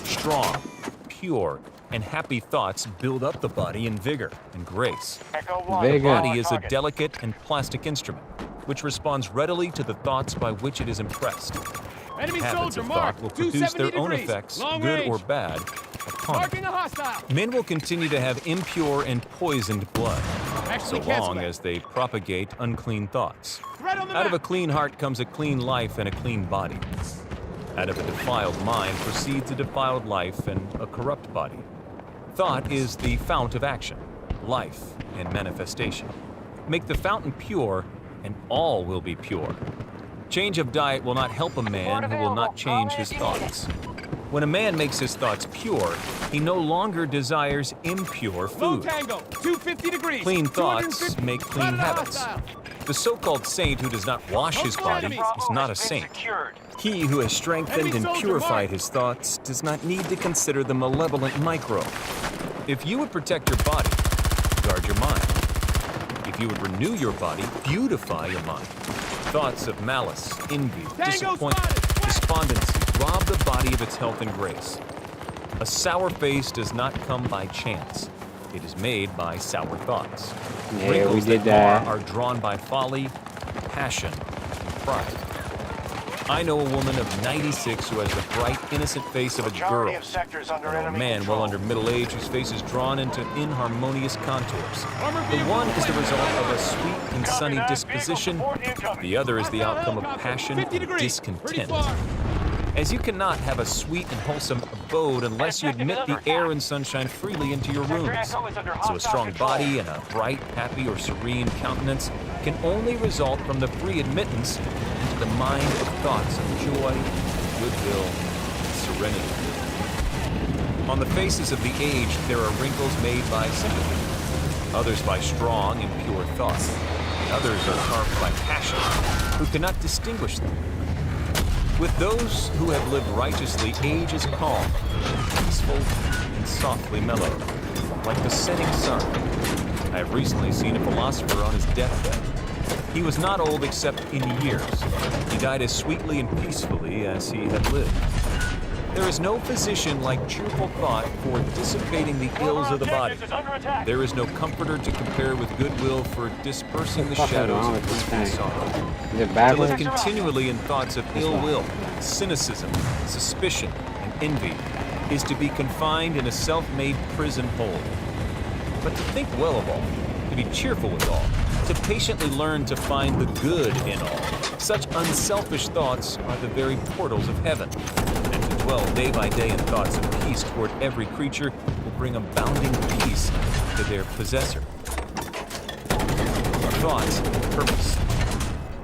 Speaker 16: Strong, pure, and happy thoughts build up the body in vigor and grace. The body is a delicate and plastic instrument, which responds readily to the thoughts by which it is impressed. Habits of thought will produce their own effects, good or bad, upon it. Men will continue to have impure and poisoned blood, so long as they propagate unclean thoughts. Out of a clean heart comes a clean life and a clean body. Out of a defiled mind proceeds a defiled life and a corrupt body. Thought is the fount of action, life, and manifestation. Make the fountain pure, and all will be pure. Change of diet will not help a man who will not change his thoughts. When a man makes his thoughts pure, he no longer desires impure food.
Speaker 5: 250 degrees.
Speaker 16: Clean thoughts make clean habits. The so-called saint who does not wash his body is not a saint. He who has strengthened and purified his thoughts does not need to consider the malevolent microbe. If you would protect your body, guard your mind. If you would renew your body, beautify your mind. Thoughts of malice, envy, disappointment, despondency rob the body of its health and grace. A sour face does not come by chance. It is made by sour thoughts.
Speaker 1: Yeah,
Speaker 16: Wrinkles
Speaker 1: we did
Speaker 16: that
Speaker 1: that.
Speaker 16: are drawn by folly, passion, and pride. I know a woman of 96 who has the bright, innocent face of a girl. I know a man well under middle age whose face is drawn into inharmonious contours. The one is the result of a sweet and sunny disposition. The other is the outcome of passion and discontent. As you cannot have a sweet and wholesome abode unless you admit the air and sunshine freely into your rooms. So a strong body and a bright, happy, or serene countenance can only result from the free admittance into the mind of thoughts of joy, goodwill, and serenity. On the faces of the aged, there are wrinkles made by sympathy, others by strong and pure thought, and others are carved by passion, who cannot distinguish them. With those who have lived righteously, age is calm, peaceful, and softly mellowed, like the setting sun. I have recently seen a philosopher on his deathbed. He was not old except in years. He died as sweetly and peacefully as he had lived. There is no physician like cheerful thought for dissipating the ills of the body. There is no comforter to compare with goodwill for dispersing the shadows of grief and sorrow. To live continually in thoughts of ill will, cynicism, suspicion, and envy is to be confined in a self-made prison hold. But to think well of all, to be cheerful with all, to patiently learn to find the good in all, such unselfish thoughts are the very portals of heaven. And to dwell day by day in thoughts of peace toward every creature will bring abounding peace to their possessor. Thought and purpose.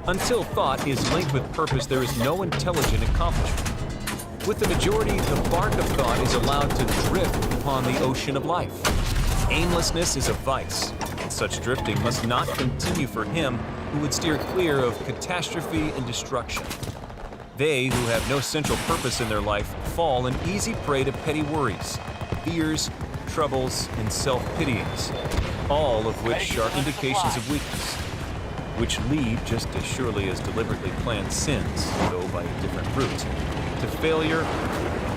Speaker 16: Until thought is linked with purpose, there is no intelligent accomplishment. With the majority, the bark of thought is allowed to drift upon the ocean of life. Aimlessness is a vice, and such drifting must not continue for him who would steer clear of catastrophe and destruction. They who have no central purpose in their life fall an easy prey to petty worries, fears, troubles, and self-pityings, all of which are indications of weakness, which lead just as surely as deliberately planned sins, though by a different route, to failure,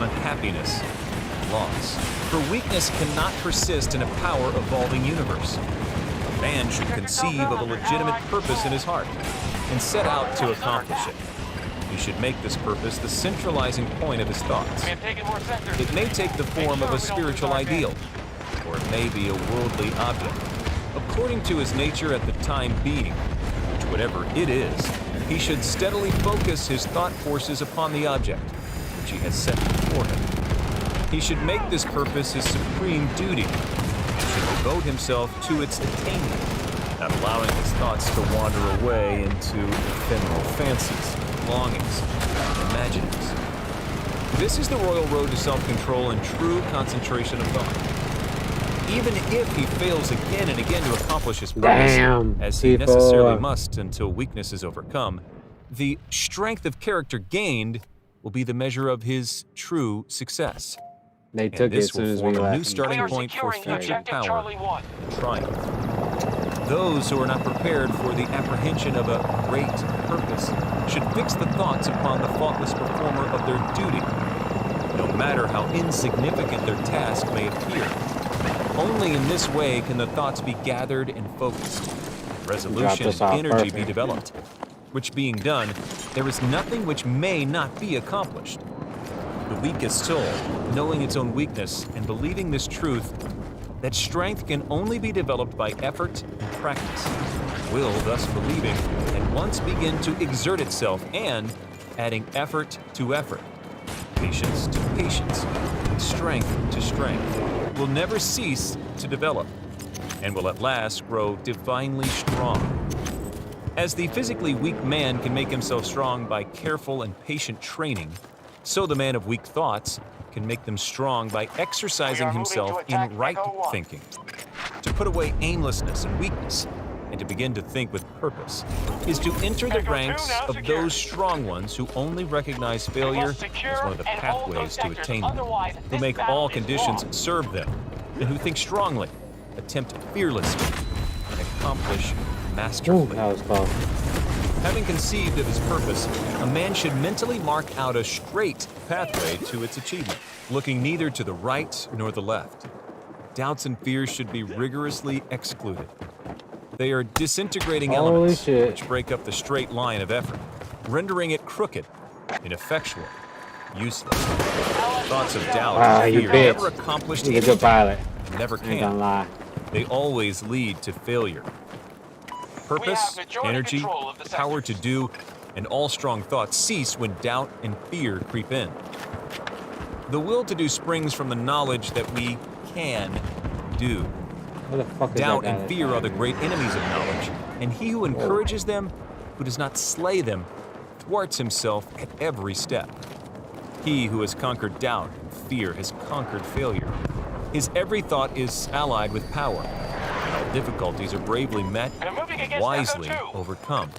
Speaker 16: unhappiness, and loss. For weakness cannot persist in a power-evolving universe. A man should conceive of a legitimate purpose in his heart and set out to accomplish it. He should make this purpose the centralizing point of his thoughts. It may take the form of a spiritual ideal, or it may be a worldly object. According to his nature at the time being, which whatever it is, he should steadily focus his thought forces upon the object which he has set before him. He should make this purpose his supreme duty. He should devote himself to its attainment, not allowing his thoughts to wander away into ephemeral fancies, longings, and imaginings. This is the royal road to self-control and true concentration of thought. Even if he fails again and again to accomplish his purpose, as he necessarily must until weakness is overcome, the strength of character gained will be the measure of his true success.
Speaker 1: They took
Speaker 16: this
Speaker 1: it as soon
Speaker 16: will
Speaker 1: as
Speaker 16: form
Speaker 1: we
Speaker 16: a
Speaker 1: left.
Speaker 16: new starting point for future power and triumph. Those who are not prepared for the apprehension of a great purpose should fix the thoughts upon the faultless performer of their duty, no matter how insignificant their task may appear. Only in this way can the thoughts be gathered and focused, resolution and energy be developed, which being done, there is nothing which may not be accomplished. The weakest soul, knowing its own weakness and believing this truth, that strength can only be developed by effort and practice, will, thus believing, at once begin to exert itself and, adding effort to effort, patience to patience, and strength to strength, will never cease to develop, and will at last grow divinely strong. As the physically weak man can make himself strong by careful and patient training, so the man of weak thoughts can make them strong by exercising himself in right thinking. To put away aimlessness and weakness, and to begin to think with purpose, is to enter the ranks of those strong ones who only recognize failure as one of the pathways to attainment, who make all conditions serve them, and who think strongly, attempt fearlessly, and accomplish masterfully.
Speaker 1: That was close.
Speaker 16: Having conceived of his purpose, a man should mentally mark out a straight pathway to its achievement, looking neither to the right nor the left. doubts and fears should be rigorously excluded. They are disintegrating
Speaker 1: Holy
Speaker 16: elements
Speaker 1: shit.
Speaker 16: which break up the straight line of effort, rendering it crooked, ineffectual, useless. Thoughts of doubt and
Speaker 1: you
Speaker 16: fear
Speaker 1: bitch.
Speaker 16: never accomplish
Speaker 1: He's a good pilot.
Speaker 16: and never
Speaker 1: I ain't gonna
Speaker 16: can.
Speaker 1: lie.
Speaker 16: They always lead to failure. Purpose, energy, power to do, and all strong thoughts cease when doubt and fear creep in. The will to do springs from the knowledge that we can do.
Speaker 1: What the fuck is
Speaker 16: Doubt
Speaker 1: that guy
Speaker 16: and fear are the great enemies of knowledge, and he who encourages them, who does not slay them, thwarts himself at every step. He who has conquered doubt and fear has conquered failure. His every thought is allied with power. All difficulties are bravely met, wisely overcome.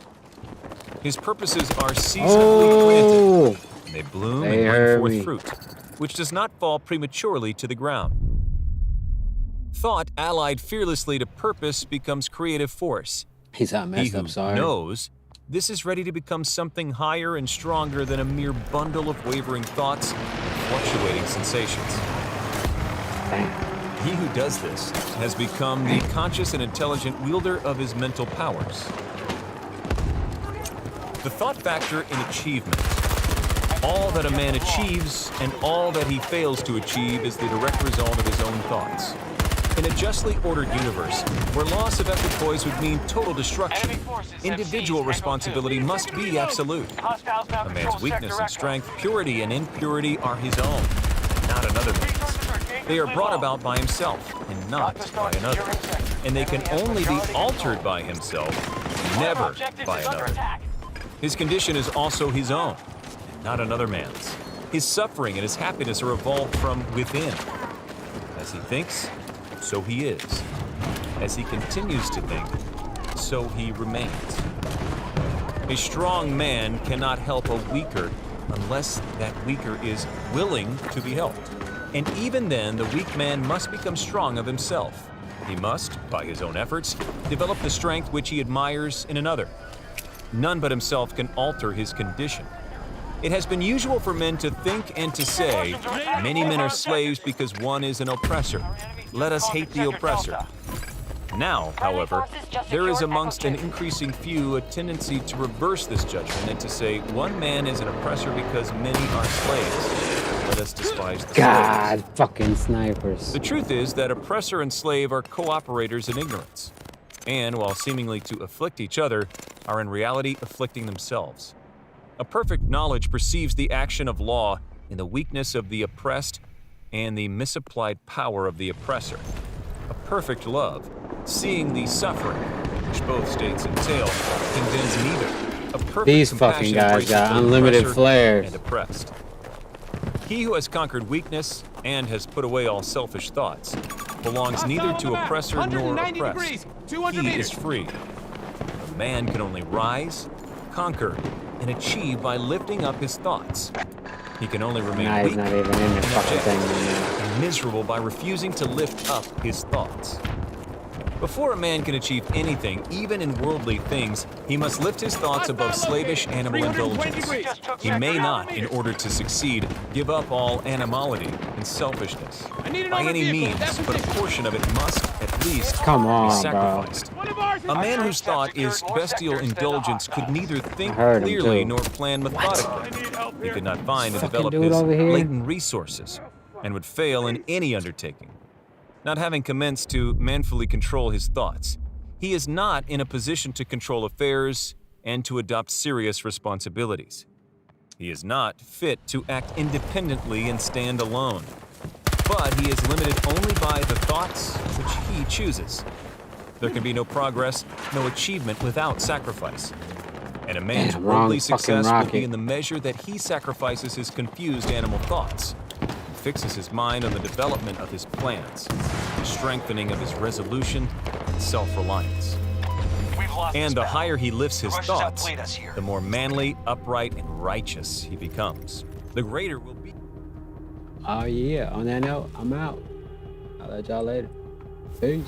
Speaker 16: His purposes are seasonably planted, and they bloom and bring forth fruit, which does not fall prematurely to the ground. Thought allied fearlessly to purpose becomes creative force.
Speaker 1: He's not messed
Speaker 16: He who
Speaker 1: up, sorry.
Speaker 16: knows this is ready to become something higher and stronger than a mere bundle of wavering thoughts and fluctuating sensations. He who does this has become the conscious and intelligent wielder of his mental powers. The thought factor in achievement. All that a man achieves and all that he fails to achieve is the direct result of his own thoughts. In a justly ordered universe, where loss of equipoise would mean total destruction, individual responsibility must be absolute. A man's weakness and strength, purity and impurity are his own, not another man's. They are brought about by himself and not by another. And they can only be altered by himself, never by another. His condition is also his own, not another man's. His suffering and his happiness are evolved from within. As he thinks, so he is. As he continues to think, so he remains. A strong man cannot help a weaker unless that weaker is willing to be helped. And even then, the weak man must become strong of himself. He must, by his own efforts, develop the strength which he admires in another. None but himself can alter his condition. It has been usual for men to think and to say, many men are slaves because one is an oppressor. Let us hate the oppressor. Now, however, there is amongst an increasing few a tendency to reverse this judgment and to say one man is an oppressor because many are slaves. Let us despise the slaves.
Speaker 1: Fucking snipers.
Speaker 16: The truth is that oppressor and slave are cooperators in ignorance, and while seemingly to afflict each other, are in reality afflicting themselves. A perfect knowledge perceives the action of law in the weakness of the oppressed and the misapplied power of the oppressor. A perfect love, seeing the suffering, which both states entail, condemns neither. A perfect
Speaker 1: These fucking guys got unlimited flares.
Speaker 16: And oppressed. He who has conquered weakness and has put away all selfish thoughts belongs neither to oppressor nor oppressed. He is free. A man can only rise, conquer, and achieve by lifting up his thoughts. He can only remain weak
Speaker 1: not even in the fucking thing
Speaker 16: and miserable by refusing to lift up his thoughts. Before a man can achieve anything, even in worldly things, he must lift his thoughts above slavish animal indulgence. He may not, in order to succeed, give up all animality and selfishness. By any means, but a portion of it must, at least, be sacrificed. A man whose thought is bestial indulgence could neither think clearly nor plan methodically. He could not find and develop his latent resources, and would fail in any undertaking. Not having commenced to manfully control his thoughts, he is not in a position to control affairs and to adopt serious responsibilities. He is not fit to act independently and stand alone, but he is limited only by the thoughts which he chooses. There can be no progress, no achievement without sacrifice. And a man's worldly success will be in the measure that he sacrifices his confused animal thoughts, fixes his mind on the development of his plans, the strengthening of his resolution and self-reliance. And the higher he lifts his thoughts, the more manly, upright, and righteous he becomes. The greater will be.
Speaker 1: Oh yeah, on that note, I'm out. I'll let y'all later. Peace.